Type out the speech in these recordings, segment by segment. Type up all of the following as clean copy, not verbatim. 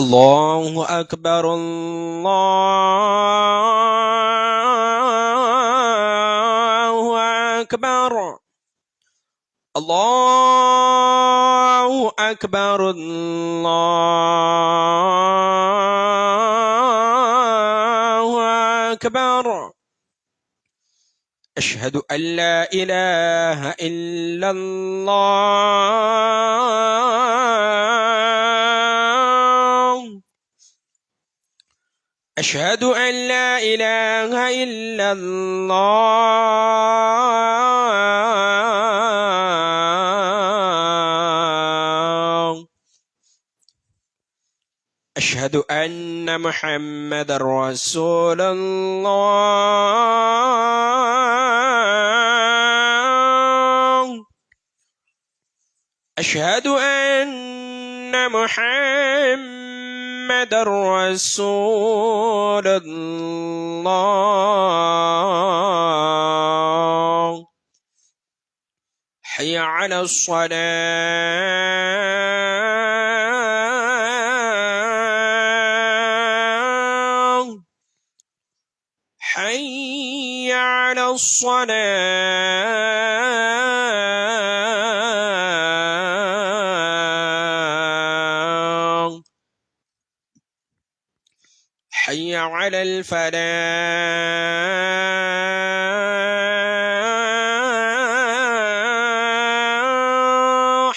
الله أكبر الله أكبر الله أكبر الله أكبر أشهد أن لا إله إلا الله أشهد أن لا إله إلا الله أشهد أن محمد رسول الله أشهد أن محمد رسول الله حي على الصلاة حي على الصلاة حي على الفلاح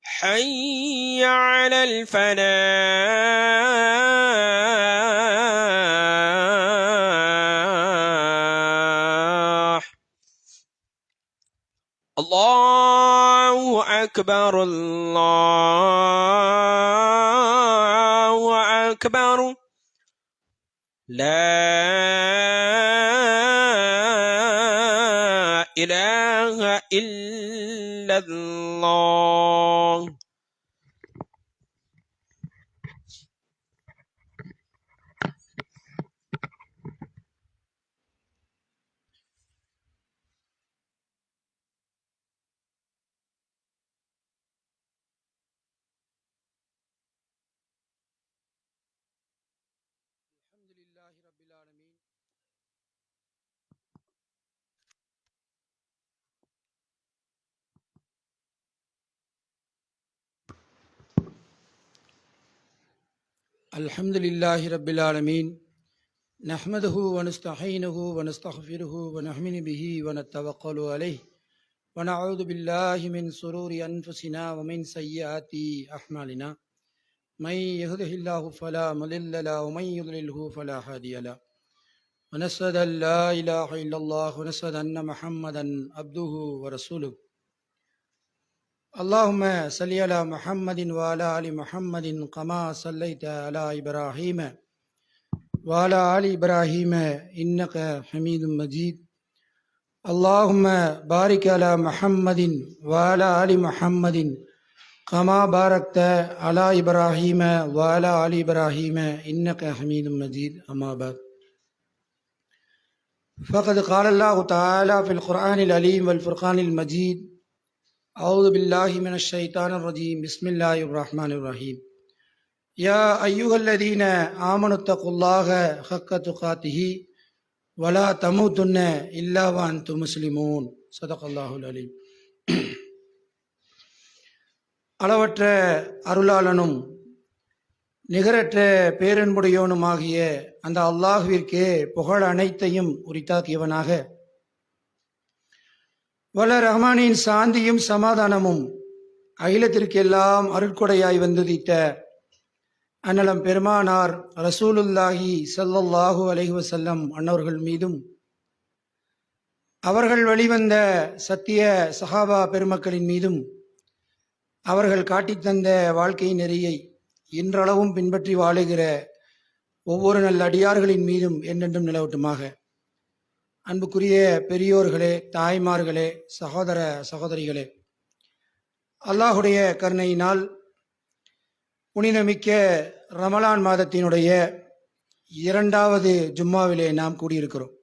حي على الفلاح الله أكبر الله أكبر لا إله إلا الله الحمد لله رب العالمين الحمد لله رب العالمين نحمده ونستعينه ونستغفره ونؤمن به ونتوكل عليه ونعوذ بالله من شرور أنفسنا ومن سيئات أعمالنا من يهده الله فلا مضل له ومن يضلله فلا هادي له ونشهد أن لا إله إلا الله ونشهد أن محمدا عبده ورسوله اللهم صل على محمد وعلى آل محمد كما صليت على إبراهيم وعلى آل إبراهيم إنك حميد مجيد اللهم بارك على محمد وعلى آل محمد كما باركت على إبراهيم وعلى آل إبراهيم إنك حميد مجيد أما بعد فقد قال الله تعالى في القرآن العليم والفرقان المجيد أعوذ بالله من الشيطان الرجيم بسم الله الرحمن الرحيم يا أيها الذين آمنوا اتقوا الله حق تقاته ولا تموتن إلا وأنتم مسلمون صدق الله العليم அளவற்ற அருளாளனும் நிகரற்ற பேரன்புடையோனுமாகிய அந்த அல்லாஹ்விற்கே புகழ் அனைத்தையும் உரித்தாக்கியவனாக வல்ல ரஹ்மானின் சாந்தியும் சமாதானமும் அகிலத்திற்கெல்லாம் அருட்கொடையாய் வந்துதித்த அன்னலம் பெருமானார் ரசூலுல்லாஹி ஸல்லல்லாஹு அலைஹி வஸல்லம் அன்னவர்கள் மீதும் அவர்கள் வழிவந்த சத்திய சஹாபா பெருமக்களின் மீதும் அவர்கள் காட்டித்தந்த வாழ்க்கை நெறியை இன்றளவும் பின்பற்றி வாழுகிற ஒவ்வொரு நல்ல அடியார்களின் மீதும் என்றென்றும் நிலவட்டுமாக. அன்புக்குரிய பெரியோர்களே, தாய்மார்களே, சகோதர சகோதரிகளே, அல்லாஹுடைய கருணையினால் புனிதமிக்க ரமலான் மாதத்தினுடைய 2வது ஜும்மாவிலே நாம் கூடியிருக்கிறோம்.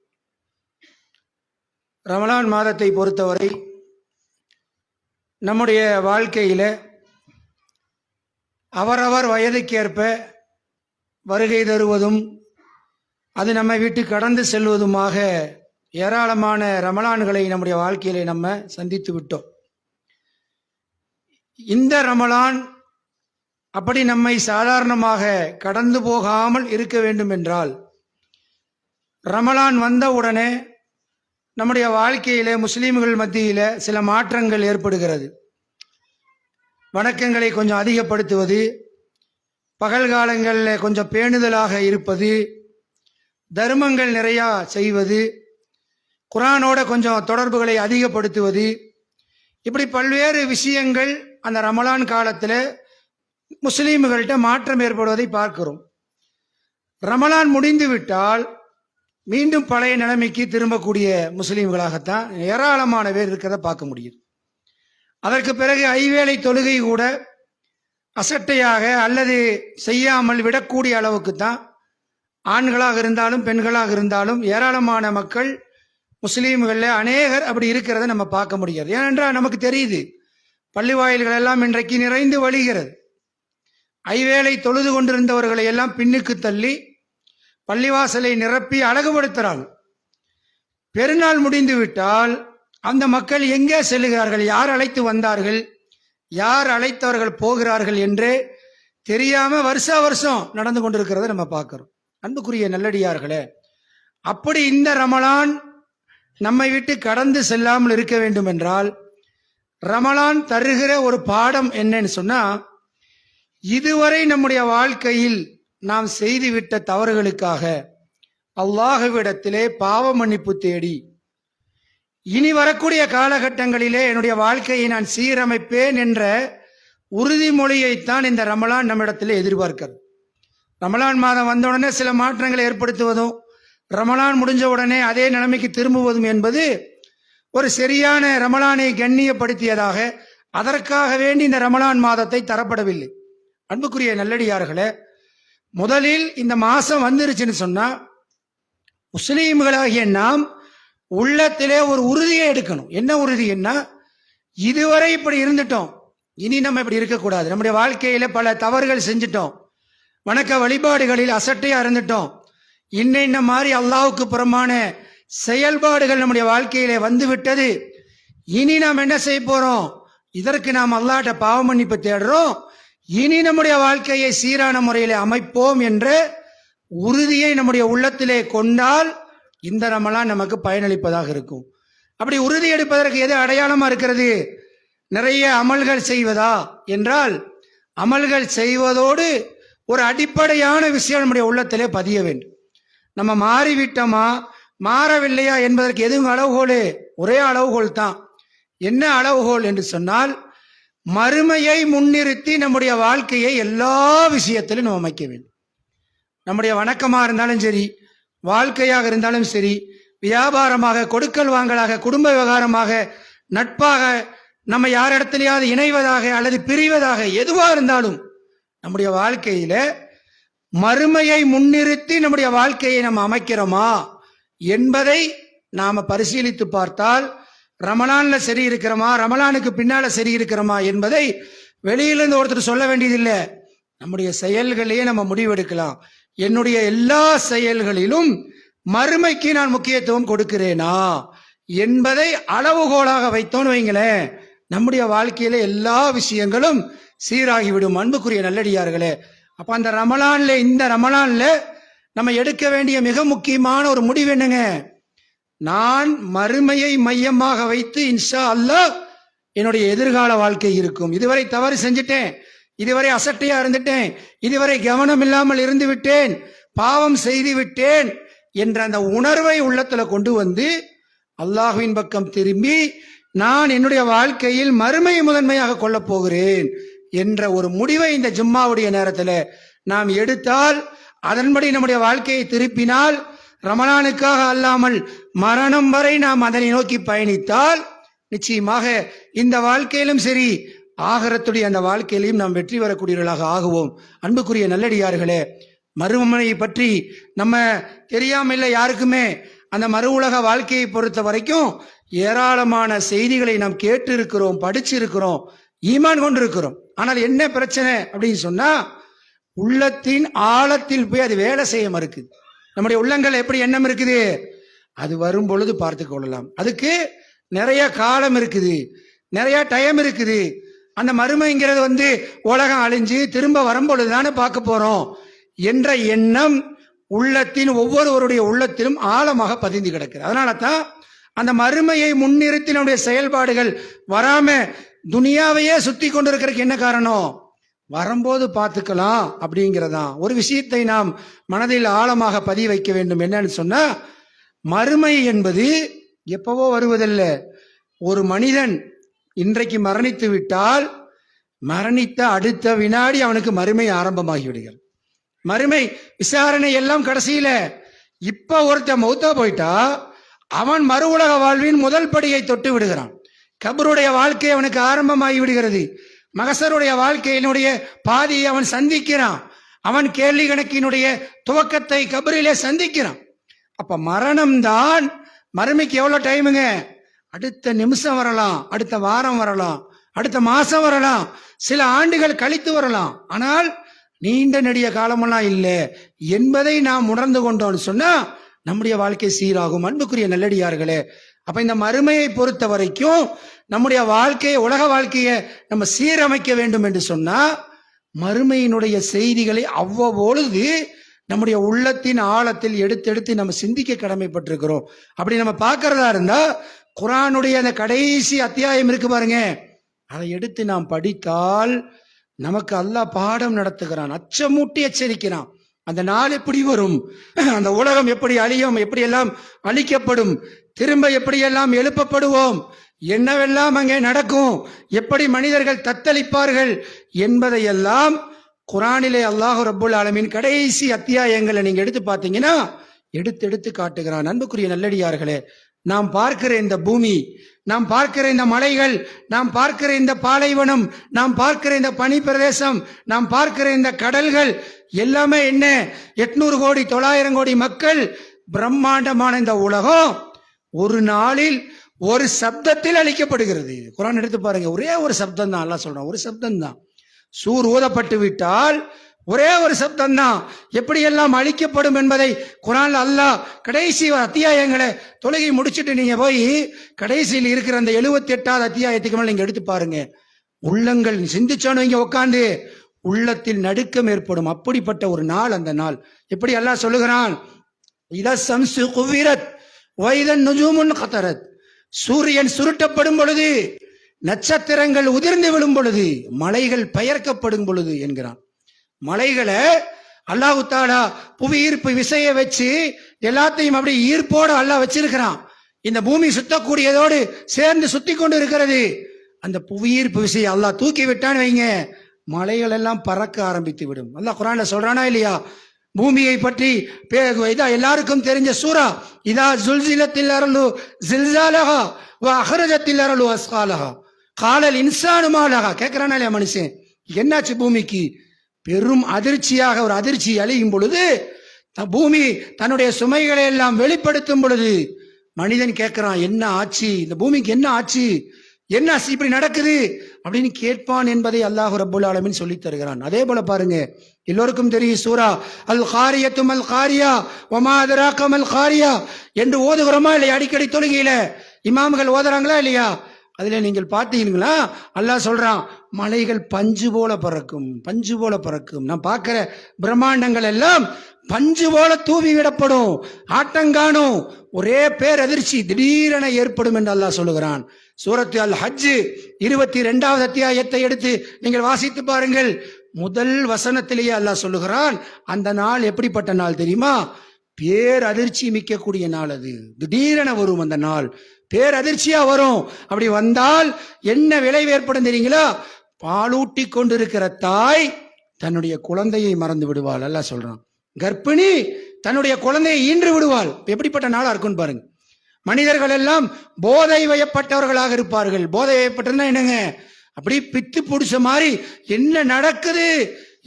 ரமலான் மாதத்தை பொறுத்தவரை நம்முடைய வாழ்க்கையில் அவரவர் வயதுக்கேற்ப வருகை தருவதும் அது நம்ம வீட்டு கடந்து செல்வதுமாக ஏராளமான ரமலான்களை நம்முடைய வாழ்க்கையிலே நம்ம சந்தித்து விட்டோம். இந்த ரமலான் அப்படி நம்மை சாதாரணமாக கடந்து போகாமல் இருக்க வேண்டும் என்றால், ரமலான் வந்தவுடனே நம்முடைய வாழ்க்கையிலே முஸ்லீம்கள் மத்தியில் சில மாற்றங்கள் ஏற்படுகிறது. வணக்கங்களை கொஞ்சம் அதிகப்படுத்துவது, பகல் காலங்களில் கொஞ்சம் பேணுதலாக இருப்பது, தர்மங்கள் நிறையா செய்வது, குர்ஆனோட கொஞ்சம் தொடர்புகளை அதிகப்படுத்துவது, இப்படி பல்வேறு விஷயங்கள் அந்த ரமலான் காலத்தில் முஸ்லீம்கள்கிட்ட மாற்றம் ஏற்படுவதை பார்க்கிறோம். ரமலான் முடிந்து விட்டால் மீண்டும் பழைய நிலைமைக்கு திரும்பக்கூடிய முஸ்லீம்களாகத்தான் ஏராளமான பேர் இருக்கிறத பார்க்க முடியும். அதற்கு பிறகு ஐவேளை தொழுகை கூட அசட்டையாக அல்லது செய்யாமல் விடக்கூடிய அளவுக்கு தான் ஆண்களாக இருந்தாலும் பெண்களாக இருந்தாலும் ஏராளமான மக்கள் முஸ்லீம்களில் அநேகர் அப்படி இருக்கிறத நம்ம பார்க்க முடியாது. ஏனென்றால் நமக்கு தெரியுது, பள்ளி வாயில்கள் எல்லாம் இன்றைக்கு நிறைந்து வழிகிறது. ஐவேளை தொழுது கொண்டிருந்தவர்களை எல்லாம் பின்னுக்கு தள்ளி பள்ளிவாசலை நிரப்பி அழகுபடுத்துகிறாங்க. பெருநாள் முடிந்து விட்டால் அந்த மக்கள் எங்கே செல்லுகிறார்கள், யார் அழைத்து வந்தார்கள், யார் அழைத்தவர்கள் போகிறார்கள் என்றே தெரியாம வருஷா வருஷம் நடந்து கொண்டிருக்கிறத நம்ம பார்க்கிறோம். அன்புக்குரிய நல்லடியார்களே, அப்படி இந்த ரமலான் நம்மை விட்டு கடந்து செல்லாமல் இருக்க வேண்டும் என்றால், ரமலான் தருகிற ஒரு பாடம் என்னன்னு சொன்னா, இதுவரை நம்முடைய வாழ்க்கையில் நாம் செய்துவிட்ட தவறுகளுக்காக அல்லாஹ்விடத்திலே பாவ மன்னிப்பு தேடி இனி வரக்கூடிய காலகட்டங்களிலே என்னுடைய வாழ்க்கையை நான் சீரமைப்பேன் என்ற உறுதிமொழியைத்தான் இந்த ரமலான் நம்மிடத்தில் எதிர்பார்க்கிறது. ரமலான் மாதம் வந்த உடனே சில மாற்றங்களை ஏற்படுத்துவதும், ரமலான் முடிஞ்ச உடனே அதே நிலைமைக்கு திரும்புவதும் என்பது ஒரு சரியான ரமலானை கண்ணியப்படுத்தியதாக, அதற்காக வேண்டி இந்த ரமலான் மாதத்தை தரப்படவில்லை. அன்புக்குரிய நல்லடியார்களே, முதலில் இந்த மாசம் வந்துருச்சுன்னு சொன்னா முஸ்லீம்களாகிய நாம் உள்ளத்திலே ஒரு உறுதியை எடுக்கணும். என்ன உறுதி? என்ன, இதுவரை இப்படி இருந்துட்டோம், இனி நம்ம இப்படி இருக்கக்கூடாது. நம்முடைய வாழ்க்கையில பல தவறுகள் செஞ்சிட்டோம், வணக்க வழிபாடுகளில் அசட்டையா இருந்துட்டோம், இன்ன மாதிரி அல்லாஹ்வுக்கு புறமான செயல்பாடுகள் நம்முடைய வாழ்க்கையிலே வந்து விட்டது. இனி நாம் என்ன செய்ய போறோம்? இதற்கு நாம் அல்லாஹ்ட்ட பாவ மன்னிப்பு தேடுறோம். இனி நம்முடைய வாழ்க்கையை சீரான முறையில் அமைப்போம் என்ற உறுதியை நம்முடைய உள்ளத்திலே கொண்டால் இந்த ரமலான் நமக்கு பயனளிப்பதாக இருக்கும். அப்படி உறுதி எடுப்பதற்கு எது அடையாளமா இருக்கிறது? நிறைய அமல்கள் செய்வதா என்றால், அமல்கள் செய்வதோடு ஒரு அடிப்படையான விஷயம் நம்முடைய உள்ளத்திலே பதிய வேண்டும். நம்ம மாறிவிட்டோமா மாறவில்லையா என்பதற்கு எதுவும் அளவுகோல்? ஒரே அளவுகோல் தான். என்ன அளவுகோல் என்று சொன்னால், மறுமையை முன்னிறுத்தி நம்முடைய வாழ்க்கையை எல்லா விஷயத்திலும் நம்ம அமைக்க வேண்டும். நம்முடைய வணக்கமா இருந்தாலும் சரி, வாழ்க்கையாக இருந்தாலும் சரி, வியாபாரமாக, கொடுக்கல் வாங்கலாக, குடும்ப விவகாரமாக, நட்பாக, நம்ம யாரிடத்திலேயாவது இணைவதாக அல்லது பிரிவதாக, எதுவாக இருந்தாலும் நம்முடைய வாழ்க்கையில மறுமையை முன்னிறுத்தி நம்முடைய வாழ்க்கையை நம்ம அமைக்கிறோமா என்பதை நாம பரிசீலித்து பார்த்தால், ரமலான்ல சரி இருக்கிறோமா, ரமலானுக்கு பின்னால சரி இருக்கிறோமா என்பதை வெளியிலிருந்து ஒருத்தர் சொல்ல வேண்டியதில்லை. நம்முடைய செயல்களையே நம்ம முடிவெடுக்கலாம். என்னுடைய எல்லா செயல்களிலும் மறுமைக்கு நான் முக்கியத்துவம் கொடுக்கிறேனா என்பதை அளவுகோலாக வைத்தோன்னு வைங்களேன், நம்முடைய வாழ்க்கையில எல்லா விஷயங்களும் சீராகிவிடும். அன்புக்குரிய நல்லடியார்களே, அப்ப அந்த ரமலான்ல, இந்த ரமலான்ல நம்ம எடுக்க வேண்டிய மிக முக்கியமான ஒரு முடிவு என்னங்க? நான் மறுமையை மையமாக வைத்து இன்ஷா அல்லாஹ் என்னுடைய எதிர்கால வாழ்க்கை இருக்கும். இதுவரை தவறு செஞ்சுட்டேன், இதுவரை அசட்டையா இருந்துட்டேன், இதுவரை கவனம் இல்லாமல் இருந்து விட்டேன், பாவம் செய்து விட்டேன் என்ற அந்த உணர்வை உள்ளத்துல கொண்டு வந்து அல்லாஹ்வின் பக்கம் திரும்பி நான் என்னுடைய வாழ்க்கையில் மறுமையை முதன்மையாக கொள்ளப் போகிறேன் என்ற ஒரு முடிவை இந்த ஜும்மாவுடைய நேரத்தில் நாம் எடுத்தால், அதன்படி நம்முடைய வாழ்க்கையை திருப்பினால், ரமலானுக்காக அல்லாமல் மரணம் வரை நாம் அதனை நோக்கி பயணித்தால், நிச்சயமாக இந்த வாழ்க்கையிலும் சரி, ஆகரத்துடைய அந்த வாழ்க்கையிலையும் நாம் வெற்றி பெறக்கூடியவர்களாக ஆகுவோம். அன்புக்குரிய நல்லடியார்களே, மறுமையை பற்றி நம்ம தெரியாம இல்லை யாருக்குமே. அந்த மறு உலக வாழ்க்கையை பொறுத்த வரைக்கும் ஏராளமான செய்திகளை நாம் கேட்டு இருக்கிறோம், படிச்சிருக்கிறோம், ஈமான் கொண்டிருக்கிறோம். ஆனால் என்ன பிரச்சனை அப்படின்னு சொன்னா, உள்ளத்தின் ஆழத்தில் போய் அது வேலை செய்ய மறுக்குது. நம்முடைய உள்ளங்கள் எப்படி எண்ணம் இருக்குது, அது வரும் பொழுது பார்த்து கொள்ளலாம். அதுக்கு நிறைய காலம் இருக்குது, நிறைய டைம் இருக்குது. அந்த மறுமைங்கிறது உலகம் அழிஞ்சு திரும்ப வரும்பொழுது தானே பார்க்க போறோம் என்ற எண்ணம் உள்ளத்தின் ஒவ்வொருவருடைய உள்ளத்திலும் ஆழமாக பதிந்து கிடக்கிறது. அதனால தான் அந்த மறுமையை முன்னிறுத்தி நம்முடைய செயல்பாடுகள் வராம துனியாவையே சுத்தி கொண்டிருக்கிறதுக்கு என்ன காரணம், வரும்போது பார்த்துக்கலாம் அப்படிங்கிறதான். ஒரு விஷயத்தை நாம் மனதில் ஆழமாக பதிய வைக்க வேண்டும். என்னன்னு சொன்னா, மறுமை என்பது எப்பவோ வருவதல்ல. ஒரு மனிதன் இன்றைக்கு மரணித்து விட்டால் மரணித்த அடுத்த வினாடி அவனுக்கு மறுமை ஆரம்பமாகி விடுகிறது. மறுமை விசாரணை எல்லாம் கடைசியில. இப்ப ஒருத்த மௌத்தா போயிட்டா அவன் மறு உலக வாழ்வின் முதல் படியை தொட்டு விடுகிறான். கபருடைய வாழ்க்கை அவனுக்கு ஆரம்பமாகி விடுகிறது. மகசருடைய வாழ்க்கையினுடைய பாதியை அவன் சந்திக்கிறான். அவன் கேள்வி கணக்கினுடைய துவக்கத்தை கபரிலே சந்திக்கிறான். அப்ப மரணம் தான் மறுமைக்கு எவ்வளவு டைமுங்க, அடுத்த நிமிஷம் வரலாம், அடுத்த வாரம் வரலாம், அடுத்த மாசம் வரலாம், சில ஆண்டுகள் கழித்து வரலாம். ஆனால் நீண்ட நெடிய காலமெல்லாம் இல்லை என்பதை நாம் உணர்ந்து கொண்டோம்னு சொன்னா நம்முடைய வாழ்க்கை சீராகும். அன்புக்குரிய நல்லடியார்களே, அப்ப இந்த மறுமையை பொறுத்த வரைக்கும் நம்முடைய வாழ்க்கையை, உலக வாழ்க்கையை நம்ம சீரமைக்க வேண்டும் என்று சொன்னா மறுமையினுடைய செய்திகளை அவ்வப்பொழுது நம்முடைய உள்ளத்தின் ஆழத்தில் எடுத்து நம்ம சிந்திக்க கடமைப்பட்டிருக்கிறோம். அப்படி நம்ம பார்க்கறதா இருந்தா குர்ஆனுடைய அந்த கடைசி அத்தியாயம் இருக்கு பாருங்க, அதை எடுத்து நாம் படித்தால் நமக்கு அல்லாஹ் பாடம் நடத்துகிறான், அச்சமூட்டி எச்சரிக்கிறான். அந்த நாள் எப்படி வரும், அந்த உலகம் எப்படி அழியும், எப்படி எல்லாம் அழிக்கப்படும், திரும்ப எப்படியெல்லாம் எழுப்பப்படுவோம், என்னவெல்லாம் அங்கே நடக்கும், எப்படி மனிதர்கள் தத்தளிப்பார்கள் என்பதையெல்லாம் குர்ஆனிலே அல்லாஹ் ரப்புல் ஆலமீன் கடைசி அத்தியாயங்களை நீங்க எடுத்து பார்த்தீங்கன்னா எடுத்து காட்டுகிறான். அன்புக்குரிய நல்லடியார்களே, நாம் பார்க்கிற இந்த பூமி, நாம் பார்க்கிற இந்த மலைகள், நாம் பார்க்கிற இந்த பாலைவனம், நாம் பார்க்கிற இந்த பனி பிரதேசம், நாம் பார்க்கிற இந்த கடல்கள் எல்லாமே என்ன, 800 கோடி 900 கோடி மக்கள், பிரம்மாண்டமான இந்த உலகம் ஒரு நாளில் ஒரு சப்தத்தில் அழிக்கப்படுகிறது. குர்ஆன் எடுத்து பாருங்க, ஒரே ஒரு சப்தம் தான் அல்லாஹ் சொல்றான், ஒரு சப்தம் தான். சூர் ஊதப்பட்டு விட்டால் ஒரே ஒரு சப்தம் தான் எப்படியெல்லாம் அழிக்கப்படும் என்பதை குர்ஆன்ல அல்லாஹ் கடைசி அத்தியாயங்களை தொழுகை முடிச்சுட்டு நீங்க போய் கடைசியில் இருக்கிற அந்த 78வது அத்தியாயத்துக்கு மேல நீங்க எடுத்து பாருங்க. உள்ளங்கள் சிந்திச்சோன்னு இங்க உட்காந்து உள்ளத்தில் நடுக்கம் ஏற்படும். அப்படிப்பட்ட ஒரு நாள் அந்த நாள். எப்படி அல்லாஹ் சொல்லுகிறான், இதா ஷம்ஸு குவிரத் வைதன் நுஜூமுன் கதரத், சூரியன் சுருட்டப்படும் பொழுது, நட்சத்திரங்கள் உதிர்ந்து விழும் பொழுது, மலைகள் பெயர்க்கப்படும் பொழுது என்கிறான். மலைகளை அல்லாஹ் தஆலா புவி ஈர்ப்பு விசையை வச்சு எல்லாத்தையும் அப்படி ஈர்ப்போடு அல்லாஹ் வச்சிருக்கிறான். இந்த பூமி சுத்தக்கூடியதோடு சேர்ந்து சுத்தி கொண்டு இருக்கிறது. அந்த புவி ஈர்ப்பு விசையை அல்லாஹ் தூக்கி விட்டான்னு வைங்க, மலைகள் எல்லாம் பறக்க ஆரம்பித்து விடும். அல்லாஹ் குர்ஆன்ல சொல்றானா இல்லையா? பூமியை பற்றி எல்லாருக்கும் தெரிஞ்ச சூரா, இதா ஜுல்சிலத்தில் அருளு ஜில்சாலஹா வ அஹ்ரஜத்தில் அருளு அஸ்காலஹா காலல் இன்சானு மாலஹா. கேட்கிறானா இல்லையா மனுஷன், என்னாச்சு பூமிக்கு? பெரும் அதிர்ச்சியாக ஒரு அதிர்ச்சி அழியும் பொழுது, பூமி தன்னுடைய சுமைகளை எல்லாம் வெளிப்படுத்தும் பொழுது மனிதன் கேட்கிறான், என்ன ஆச்சு, இந்த பூமிக்கு என்ன ஆச்சு, என்ன இப்படி நடக்குது அப்படின்னு கேட்பான் என்பதை அல்லாஹ் ரப்புல் ஆலமீன் சொல்லி தருகிறான். அதே போல பாருங்க, எல்லோருக்கும் தெரியும் சூரா அல் காரியத்து மல் காரியா வமா அதராக மல் காரியா என்று ஓதுகிறோமா இல்லையா? அடிக்கடி தொழுகையில இமாம்கள் ஓதுறாங்களா இல்லையா? அதுல நீங்கள் பார்த்தீங்களா, அல்லாஹ் சொல்றான், மலைகள் பஞ்சு போல பறக்கும், பஞ்சு போல பறக்கும். நான் பார்க்கிற பிரம்மாண்டங்கள் எல்லாம் பஞ்சு போல தூவி விடப்படும், ஆட்டங்காணும், ஒரே பேரதிர்ச்சி திடீரென ஏற்படும் என்று அல்லாஹ் சொல்லுகிறான். சூரத்து அல் ஹஜ் 22வது அத்தியாயத்தை எடுத்து நீங்கள் வாசித்து பாருங்கள். முதல் வசனத்திலேயே அல்லாஹ் சொல்லுகிறான், அந்த நாள் எப்படிப்பட்ட நாள் தெரியுமா? பேரதிர்ச்சி மிக்கக்கூடிய நாள். அது திடீரென வரும் அந்த நாள், பேரதிர்ச்சியா வரும். அப்படி வந்தால் என்ன விளைவு ஏற்படும் தெரியுங்களா? பாலூட்டி கொண்டிருக்கிற தாய் தன்னுடைய குழந்தையை மறந்து விடுவாள். அல்லாஹ் சொல்றான், கர்ப்பிணி தன்னுடைய குழந்தையை ஈன்று விடுவாள். எப்படிப்பட்ட நாளா இருக்குன்னு பாருங்க. மனிதர்கள் எல்லாம் போதை வயப்பட்டவர்களாக இருப்பார்கள். போதை வயப்பட்டதுன்னா என்னங்க, அப்படி பித்து பிடிச்ச மாதிரி என்ன நடக்குது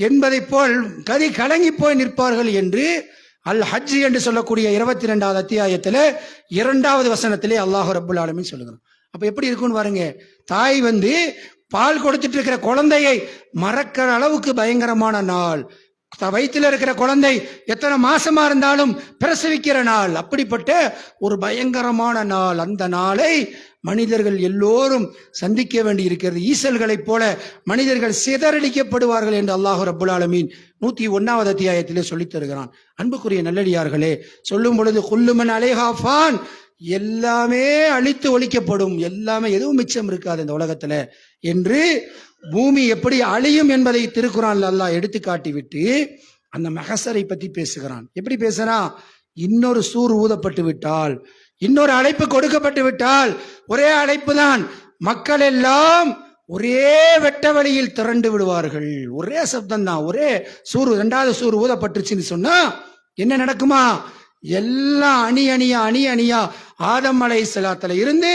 என்பதை போல் கதி கலங்கி போய் நிற்பார்கள் என்று அல் ஹஜ் என்று சொல்லக்கூடிய 22வது அத்தியாயத்தில் 2வது வசனத்திலே அல்லாஹ் ரப்புல் ஆலமீன் சொல்லுகிறான். அப்ப எப்படி இருக்குன்னு பாருங்க. தாய் பால் கொடுத்துட்டு இருக்கிற குழந்தையை மறக்கிற அளவுக்கு பயங்கரமான நாள். வயிற்றில் இருக்கிற குழந்தை எத்தனை மாசமா இருந்தாலும் பிரசவிக்கிற நாள். அப்படிப்பட்ட ஒரு பயங்கரமான நாள். அந்த நாளை மனிதர்கள் எல்லோரும் சந்திக்க வேண்டி இருக்கிறது. ஈசல்களைப் போல மனிதர்கள் சிதறடிக்கப்படுவார்கள் என்று அல்லாஹ் ரப்புல் ஆலமீன் 101வது அத்தியாயத்திலே சொல்லித் தருகிறான். அன்புக்குரிய நல்லடியார்களே, சொல்லும் பொழுது குல்லுமன் அலைஹா ஃபான், எல்லாமே அழித்து ஒழிக்கப்படும், எல்லாமே எதுவும் மிச்சம் இருக்காது இந்த உலகத்துல என்று பூமி எப்படி அழியும் என்பதை திருக்குறான்ல அல்லாஹ் எடுத்து காட்டிவிட்டு அந்த மஹசரை பத்தி பேசுகிறான். எப்படி பேசுறான்? இன்னொரு சூர் ஊதப்பட்டு விட்டால், இன்னொரு அழைப்பு கொடுக்கப்பட்டு விட்டால், ஒரே அழைப்பு தான், மக்கள் எல்லாம் ஒரே வெட்ட வழியில் திரண்டு விடுவார்கள். ஒரே சப்தம் தான், ஒரே சூர். 2வது சூர் ஊதப்பட்டுச்சுன்னு சொன்னா என்ன நடக்குமா? எல்லாம் அணி அணியா ஆதம் அலைஹிஸ்ஸலாத்துல இருந்து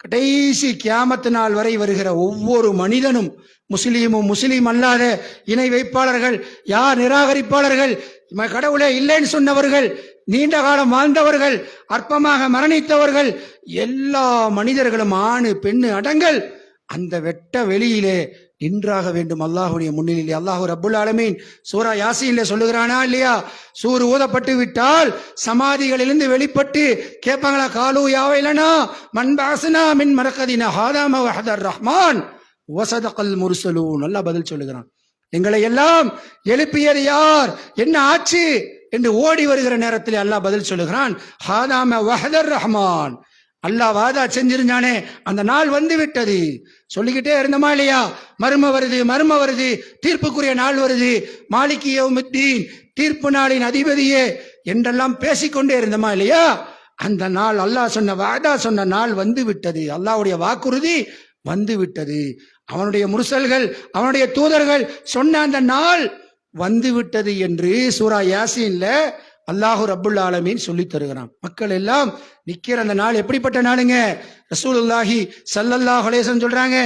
கடைசி கியாமத்து நாள் வரை வருகிற ஒவ்வொரு மனிதனும், முஸ்லீமும் முஸ்லீம் அல்லாத இணை வைப்பாளர்கள், யார் நிராகரிப்பாளர்கள், கடவுளே இல்லைன்னு சொன்னவர்கள், நீண்ட காலம் வாழ்ந்தவர்கள், அற்பமாக மரணித்தவர்கள், எல்லா மனிதர்களும் ஆணு பெண்ணு அடங்கல் அந்த வெட்ட வெளியிலே நின்றாக வேண்டும் அல்லாஹுடைய முன்னிலையில். அல்லாஹு ரப்புல் ஆலமீன் சூரா யாசீன்ல சொல்லுகிறானா இல்லையா? சூர் ஊதப்பட்டு விட்டால் சமாதிகளிலிருந்து வெளிப்பட்டு கேட்பாங்களா, காலு யாவைலனா மன்பாசனா மின் மரகதினா ஹாதாம வஹதர் ரஹ்மான் வஸதகல் முர்சலூன். அல்லாஹ் பதில் சொல்லுகிறான், எங்களை எல்லாம் எழுப்பியது யார், என்ன ஆச்சு என்று ஓடி வருகிற நேரத்தில் அல்லாஹ் பதில் சொல்லுகிறான், ஹாதாம வஹதர் ரஹ்மான். அல்லாஹ் வாதா செஞ்சிருந்தானே அந்த நாள் வந்து விட்டது. சொல்லிக்கிட்டே இருந்தோமா இல்லையா? மர்ம வருது, தீர்ப்புக்குரிய நாள் வருது, மாலிகி யௌமித்தீன், தீர்ப்பு நாளின் அதிபதியே என்றெல்லாம் பேசிக்கொண்டே இருந்தோமா இல்லையா? அந்த நாள், அல்லாஹ் சொன்ன வாதா சொன்ன நாள் வந்து விட்டது. அல்லாஹ்வுடைய வாக்குறுதி வந்து விட்டது. அவனுடைய முர்சல்கள், அவனுடைய தூதர்கள் சொன்ன அந்த நாள் வந்து விட்டது என்று சூரா யாசீன்ல அல்லாஹு ரப்புல் ஆலமீன் சொல்லி தருகிறான். மக்கள் எல்லாம் நிக்கிற அந்த நாள் எப்படிப்பட்ட நாளுங்க? ரசூலுல்லாஹி ஸல்லல்லாஹு அலைஹி வஸல்லம் சொல்றாங்க,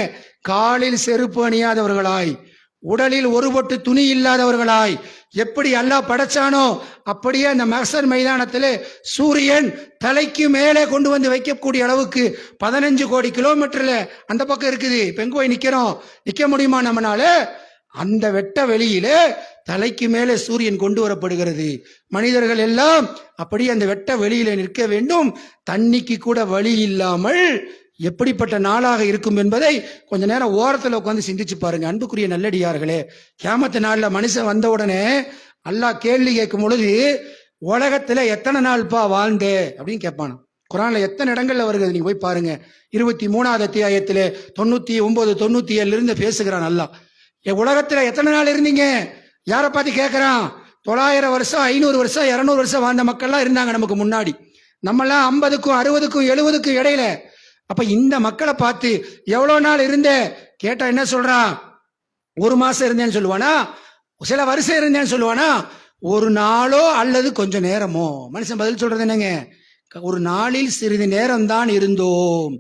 காலில் செருப்பு அணியாதவர்களாய், உடலில் ஒரு பொட்டு துணி இல்லாதவர்களாய், எப்படி அல்லாஹ் படைச்சானோ அப்படியே அந்த மஹ்ஷர் மைதானத்திலே சூரியன் தலைக்கு மேலே கொண்டு வந்து வைக்கக்கூடிய அளவுக்கு 15 கோடி கிலோமீட்டர்ல அந்த பக்கம் இருக்குது. இப்ப எங்க போய் நிக்க முடியுமா நம்மனால? அந்த வெட்ட வெளியில தலைக்கு மேலே சூரியன் கொண்டு வரப்படுகிறது. மனிதர்கள் எல்லாம் அப்படி அந்த வெட்ட வெளியில நிற்க வேண்டும். தண்ணிக்கு கூட வழி இல்லாமல் எப்படிப்பட்ட நாளாக இருக்கும் என்பதை கொஞ்ச நேரம் ஓரத்துல உட்காந்து சிந்திச்சு பாருங்க. அன்புக்குரிய நல்லடியார்களே, கியாமத்து நாள்ல மனுஷன் வந்த உடனே அல்லாஹ் கேள்வி கேட்கும் பொழுது, உலகத்துல எத்தனை நாள்பா வாழ்ந்தே அப்படின்னு கேட்பானா. குரான்ல எத்தனை இடங்கள்ல வருகிறது, நீங்க போய் பாருங்க. 23வது அத்தியாயத்திலே 99, 97 இருந்து பேசுகிறான் அல்லாஹ். உலகத்துல எத்தனை நாள் இருந்தீங்க? யாரை பார்த்து கேட்கிறான்? 900 வருஷம், 500 வருஷம், 200 வருஷம் வாழ்ந்த மக்கள்லாம் இருந்தாங்க நமக்கு முன்னாடி. நம்மெல்லாம் 50க்கும் 60க்கும் 70க்கும் இடையில. அப்ப இந்த மக்களை பார்த்து எவ்வளவு நாள் இருந்த கேட்டா என்ன சொல்றான்? 1 மாசம் இருந்தேன்னு சொல்லுவானா? சில வருஷம் இருந்தேன்னு சொல்லுவானா? ஒரு நாளோ அல்லது கொஞ்சம் நேரமோ? மனுஷன் பதில் சொல்றது என்னங்க? ஒரு நாளில் சிறிது நேரம் தான் இருந்தோம்.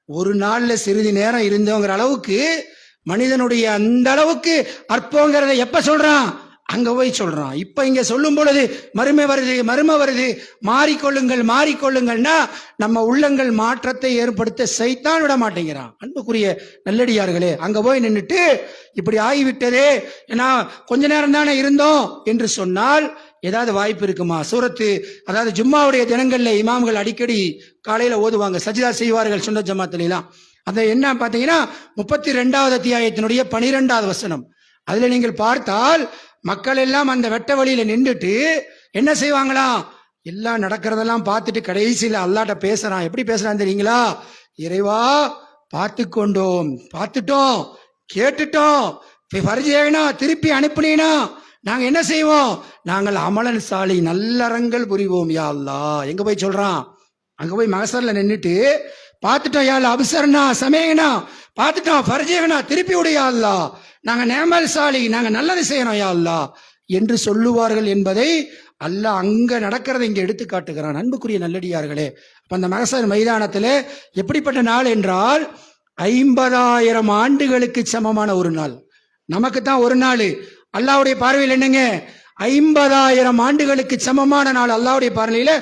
ஒரு நாள்ல சிறிது நேரம் இருந்தோங்கிற அளவுக்கு மனிதனுடைய அந்த அளவுக்கு அற்பங்கிறத எப்ப சொல்றான்? அங்க போய் சொல்றான். இப்ப இங்க சொல்லும் பொழுது மறுமை வருது, மாறிக்கொள்ளுங்கள்னா நம்ம உள்ளங்கள் மாற்றத்தை ஏற்படுத்த சைத்தான் விட மாட்டேங்கிறான். அன்புக்குரிய நல்லடியார்களே, அங்க போய் நின்றுட்டு இப்படி ஆகிவிட்டதே, ஏன்னா கொஞ்ச நேரம் தானே இருந்தோம் என்று சொன்னால் ஏதாவது வாய்ப்பு இருக்குமா? அதாவது ஜும்மாவுடைய தினங்கள்ல இமாம்கள் அடிக்கடி காலையில ஓதுவாங்க, சஜிதா செய்வார்கள் சுன்னத் ஜமாத்துல. அது என்ன பாத்தீங்கன்னா 32வது அத்தியாயத்தினுடைய 12வது வசனம். அதுல நீங்கள் பார்த்தால் மக்கள் எல்லாம் அந்த வெட்ட வழியில நின்றுட்டு என்ன செய்வாங்களாம்? எல்லாம் நடக்கிறதெல்லாம் பார்த்துட்டு கடைசியில அல்லாட்ட பேசுறான். எப்படி பேசுறான் தெரியுங்களா? இறைவா, பார்த்துட்டோம், கேட்டுட்டோம், திருப்பி அனுப்பினா நாங்க என்ன செய்வோம்? நாங்கள் அமலன் சாலி, நல்லறங்கள் புரிவோம் யா அல்லாஹ். எங்க போய் சொல்றான்? அங்க போய் மகசர்ல நின்றுட்டு பார்த்துட்டோம் யா அல்லாஹ், அபிசர்னா சமேகனா பார்த்துட்டோம், ஃபர்ஜேகனா திருப்பி விடையா அல்லாஹ், நாங்க நேமல் சாலி, நாங்க நல்லது செய்யறோம் யா அல்லாஹ் என்று சொல்லுவார்கள் என்பதை அல்லாஹ் அங்க நடக்கிறதை இங்க எடுத்து காட்டுகிறான். அன்புக்குரிய நல்லடியார்களே, அந்த மகசர் மைதானத்துல எப்படிப்பட்ட நாள் என்றால் 50,000 ஆண்டுகளுக்கு சமமான ஒரு நாள். நமக்கு தான் ஒரு நாள், அல்லாஹ்வுடைய பார்வையில் என்னங்க 50,000 ஆண்டுகளுக்கு சமமான நாள். அல்லாஹ்வுடைய பார்வையில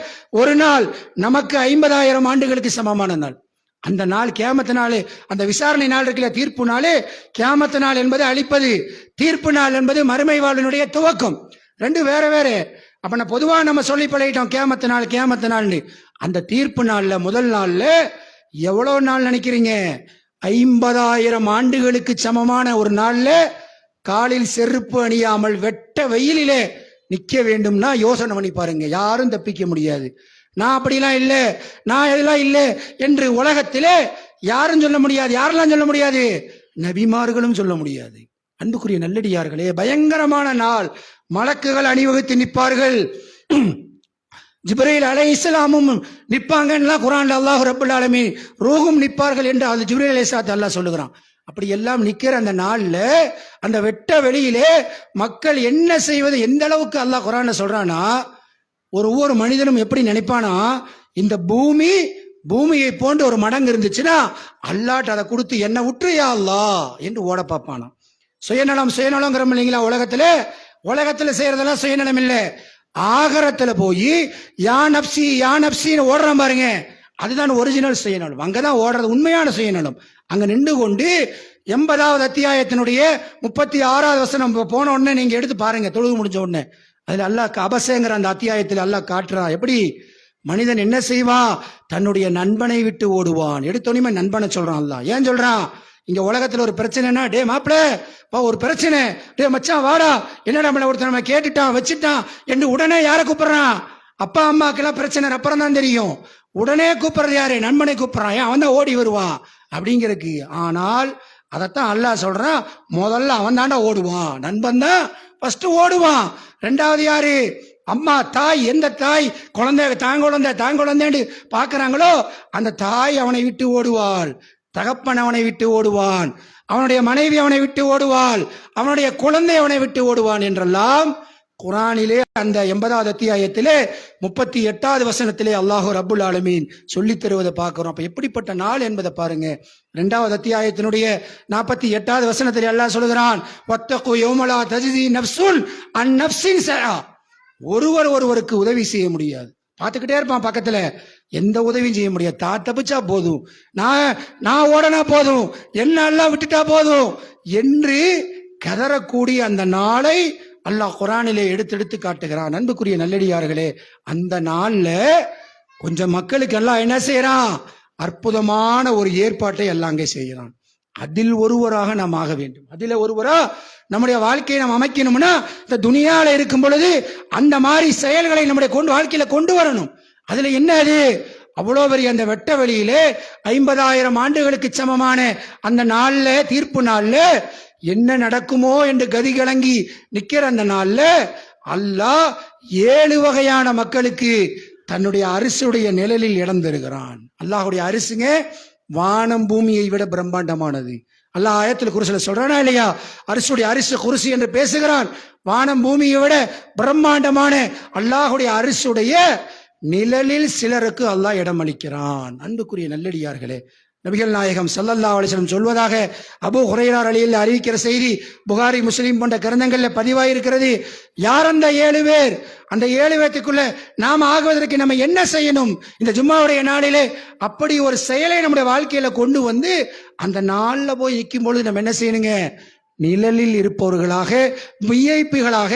ஒரு நாள் நமக்கு 50,000 ஆண்டுகளுக்கு சமமான நாள். அந்த நாள் கியாமத்து நாள், அந்த விசாரணை நாள் இருக்குல்ல, தீர்ப்பு நாள். கியாமத்து நாள் என்பது அழிப்பது, தீர்ப்பு நாள் என்பது மறுமை வாழ்வினுடைய துவக்கம். ரெண்டு வேற வேற. அப்ப நான் பொதுவா நம்ம சொல்லி பழகிட்டோம் கியாமத்து நாள் கியாமத்து நாள்னு. அந்த தீர்ப்பு நாள்ல முதல் நாள்ல எவ்வளவு நாள் நினைக்கிறீங்க? 50,000 ஆண்டுகளுக்கு சமமான ஒரு நாள்ல காலில் செருப்பு அணியாமல் வெட்ட வெயிலிலே நிக்க வேண்டும்னா யோசனை பண்ணி பாருங்க. யாரும் தப்பிக்க முடியாது. நான் அப்படிலாம் இல்லை, நான் இதெல்லாம் இல்லை என்று உலகத்திலே யாரும் சொல்ல முடியாது. யாரெல்லாம் சொல்ல முடியாது? நபிமார்களும் சொல்ல முடியாது. அன்புக்குரிய நல்லடியார்களே, பயங்கரமான நாள். மலக்குகள் அணிவகுத்து நிற்பார்கள். ஜிப்ரீல் அலைஹிஸ்ஸலாமும் நிற்பாங்கன்னா குர்ஆன்ல அல்லாஹ் ரப்பல் ஆலமீன் ரூஹும் நிற்பார்கள் என்று அது ஜிப்ரீல் அலைஹிஸ்ஸலாத்தை அல்லாஹ் சொல்லுகிறான். அப்படி எல்லாம் நிக்கிற அந்த நாள்ல அந்த வெட்ட வெளியிலே மக்கள் என்ன செய்வது? எந்த அளவுக்கு அல்லாஹ் குர்ஆன்ல சொல்றானா, ஒவ்வொரு மனிதனும் எப்படி நினைப்பானா, இந்த பூமியை போன்று ஒரு மடங்கு இருந்துச்சுன்னா அல்லாஹ் அதை கொடுத்து என்ன விட்டுறியா அல்லாஹ் என்று ஓட பார்ப்பானா. சுயநலங்கிறோம் இல்லைங்களா? உலகத்துல செய்யறதெல்லாம் சுயநலம் இல்லை. ஆகரத்துல போய் யா நப்சின்னு ஓடுறான் பாருங்க, அதுதான் ஒரிஜினல் சுயநலம். அங்கதான் ஓடுறது உண்மையான சுயநலம். அங்க நின்று கொண்டு 80வது அத்தியாயத்தினுடைய 36வது வசனம் போன உடனே நீங்க எடுத்து பாருங்க, தொழுது முடிஞ்ச உடனே அதுல அல்லாஹ் அபசங்கிற அந்த அத்தியாயத்தில் அல்லாஹ் காட்டுறான் எப்படி மனிதன் என்ன செய்வான், தன்னுடைய நண்பனை விட்டு ஓடுவான். எடுத்தோனையுமே நண்பனை சொல்றான் அல்லாஹ். ஏன் சொல்றான்? இங்க உலகத்துல ஒரு பிரச்சனைனா, டே மாப்பிள ஒரு பிரச்சனை, டே மச்சான் வாடா, என்னடா நம்மள ஒருத்தர் நம்ம கேட்டுட்டான் வச்சுட்டான் என்று உடனே யாரை கூப்பிடுறான்? அப்பா அம்மாக்கெல்லாம் பிரச்சனை அப்புறம் தான் தெரியும். உடனே கூப்பிடுறது யாரு? நண்பனை கூப்பிடுறான். ஏன்? அவன் தான் ஓடி வருவான் அப்படிங்கிறதுக்கு. ஆனால் அதைத்தான் அல்லாஹ் சொல்றான், முதல்ல அவன் தாண்டா ஓடுவான், நண்பன் தான் ஃபர்ஸ்ட் ஓடுவான். ரெண்டாவது யாரு? அம்மா, தாய். எந்த தாய் தாங்குழந்தைன்னு பாக்குறாங்களோ அந்த தாய் அவனை விட்டு ஓடுவாள், தகப்பன் அவனை விட்டு ஓடுவான், அவனுடைய மனைவி அவனை விட்டு ஓடுவாள், அவனுடைய குழந்தை அவனை விட்டு ஓடுவான் என்றெல்லாம் குர்ஆனிலே அந்த 80வது அத்தியாயத்திலே 38வது வசனத்திலே அல்லாஹ் ரப்புல் ஆலமீன் சொல்லித் தருவதை பார்க்கிறோம். அப்ப எப்படிப்பட்ட நாள் என்பதை பாருங்க. 2வது அத்தியாயத்தினுடைய 48வது வசனத்திலே அல்லாஹ் சொல்கிறான், வத்தகு யௌமலா தஜ்ஸி நஃப்ஸுன் அன் நஃப்ஸின் ஷைஆ. ஒருவருக்கு உதவி செய்ய முடியாது. பார்த்துக்கிட்டே இருப்பான் பக்கத்துல, எந்த உதவியும் செய்ய முடியாது. தப்பிச்சா போதும், நான் ஓடனா போதும், என்ன எல்லாம் விட்டுட்டா போதும் என்று கதறக்கூடிய அந்த நாளை அல்லாஹ் குர்ஆனிலே எடுத்து காட்டுகிறான். அன்புக்குரிய நல்லடியார்களே, அந்த நாள்ல கொஞ்சம் மக்களுக்கு எல்லாம் என்ன செய்யறான்? அற்புதமான ஒரு ஏற்பாட்டை எல்லாம் அங்கே செய்யறான். அதில் ஒருவராக நாம் ஆக வேண்டும். அதில் ஒருவரா நம்முடைய வாழ்க்கையை நாம் அமைக்கணும்னா இந்த துனியால இருக்கும் பொழுது அந்த மாதிரி செயல்களை நம்முடைய வாழ்க்கையில கொண்டு வரணும். அதுல என்ன? அது அவ்வளோ பெரிய அந்த வெட்ட வெளியிலே 50,000 ஆண்டுகளுக்கு சமமான அந்த நாள்ல, தீர்ப்பு நாள்ல என்ன நடக்குமோ என்று கதி கலங்கி நிக்கிற அந்த நாள்ல அல்லாஹ் 7 வகையான மக்களுக்கு தன்னுடைய அரிசுடைய நிழலில் இடம் தருகிறான். அல்லாஹுடைய அரிசுங்க வானம் பூமியை விட பிரம்மாண்டமானது. அல்லாஹ் ஆயத்தில் குர்சில சொல்றானா இல்லையா? அரிசு குர்சி என்று பேசுகிறான். வானம் பூமியை விட பிரம்மாண்டமான அல்லாஹுடைய அரிசுடைய நிழலில் சிலருக்கு அல்லாஹ் இடம் அளிக்கிறான். அன்புக்குரிய நல்லடியார்களே, நபிகள் நாயகம் ஸல்லல்லாஹு அலைஹி வஸல்லம் சொல்வதாக அபூ ஹுரைரா ரலியல்லாஹு அறிவிக்கிற செய்தி புகாரி, முஸ்லிம் போன்ற கிரந்தங்கள்ல பதிவாயிருக்கிறது. யார் அந்த 7 பேர்? அந்த 7 பேத்துக்குள்ள நாம் ஆகுவதற்கு நம்ம என்ன செய்யணும்? இந்த ஜும்மாவுடைய நாளிலே அப்படி ஒரு செயலை நம்முடைய வாழ்க்கையில கொண்டு வந்து அந்த நாள்ல போய் நிற்கும் பொழுது நம்ம என்ன செய்யணுங்க? நிழலில் இருப்பவர்களாக, விஐபிகளாக,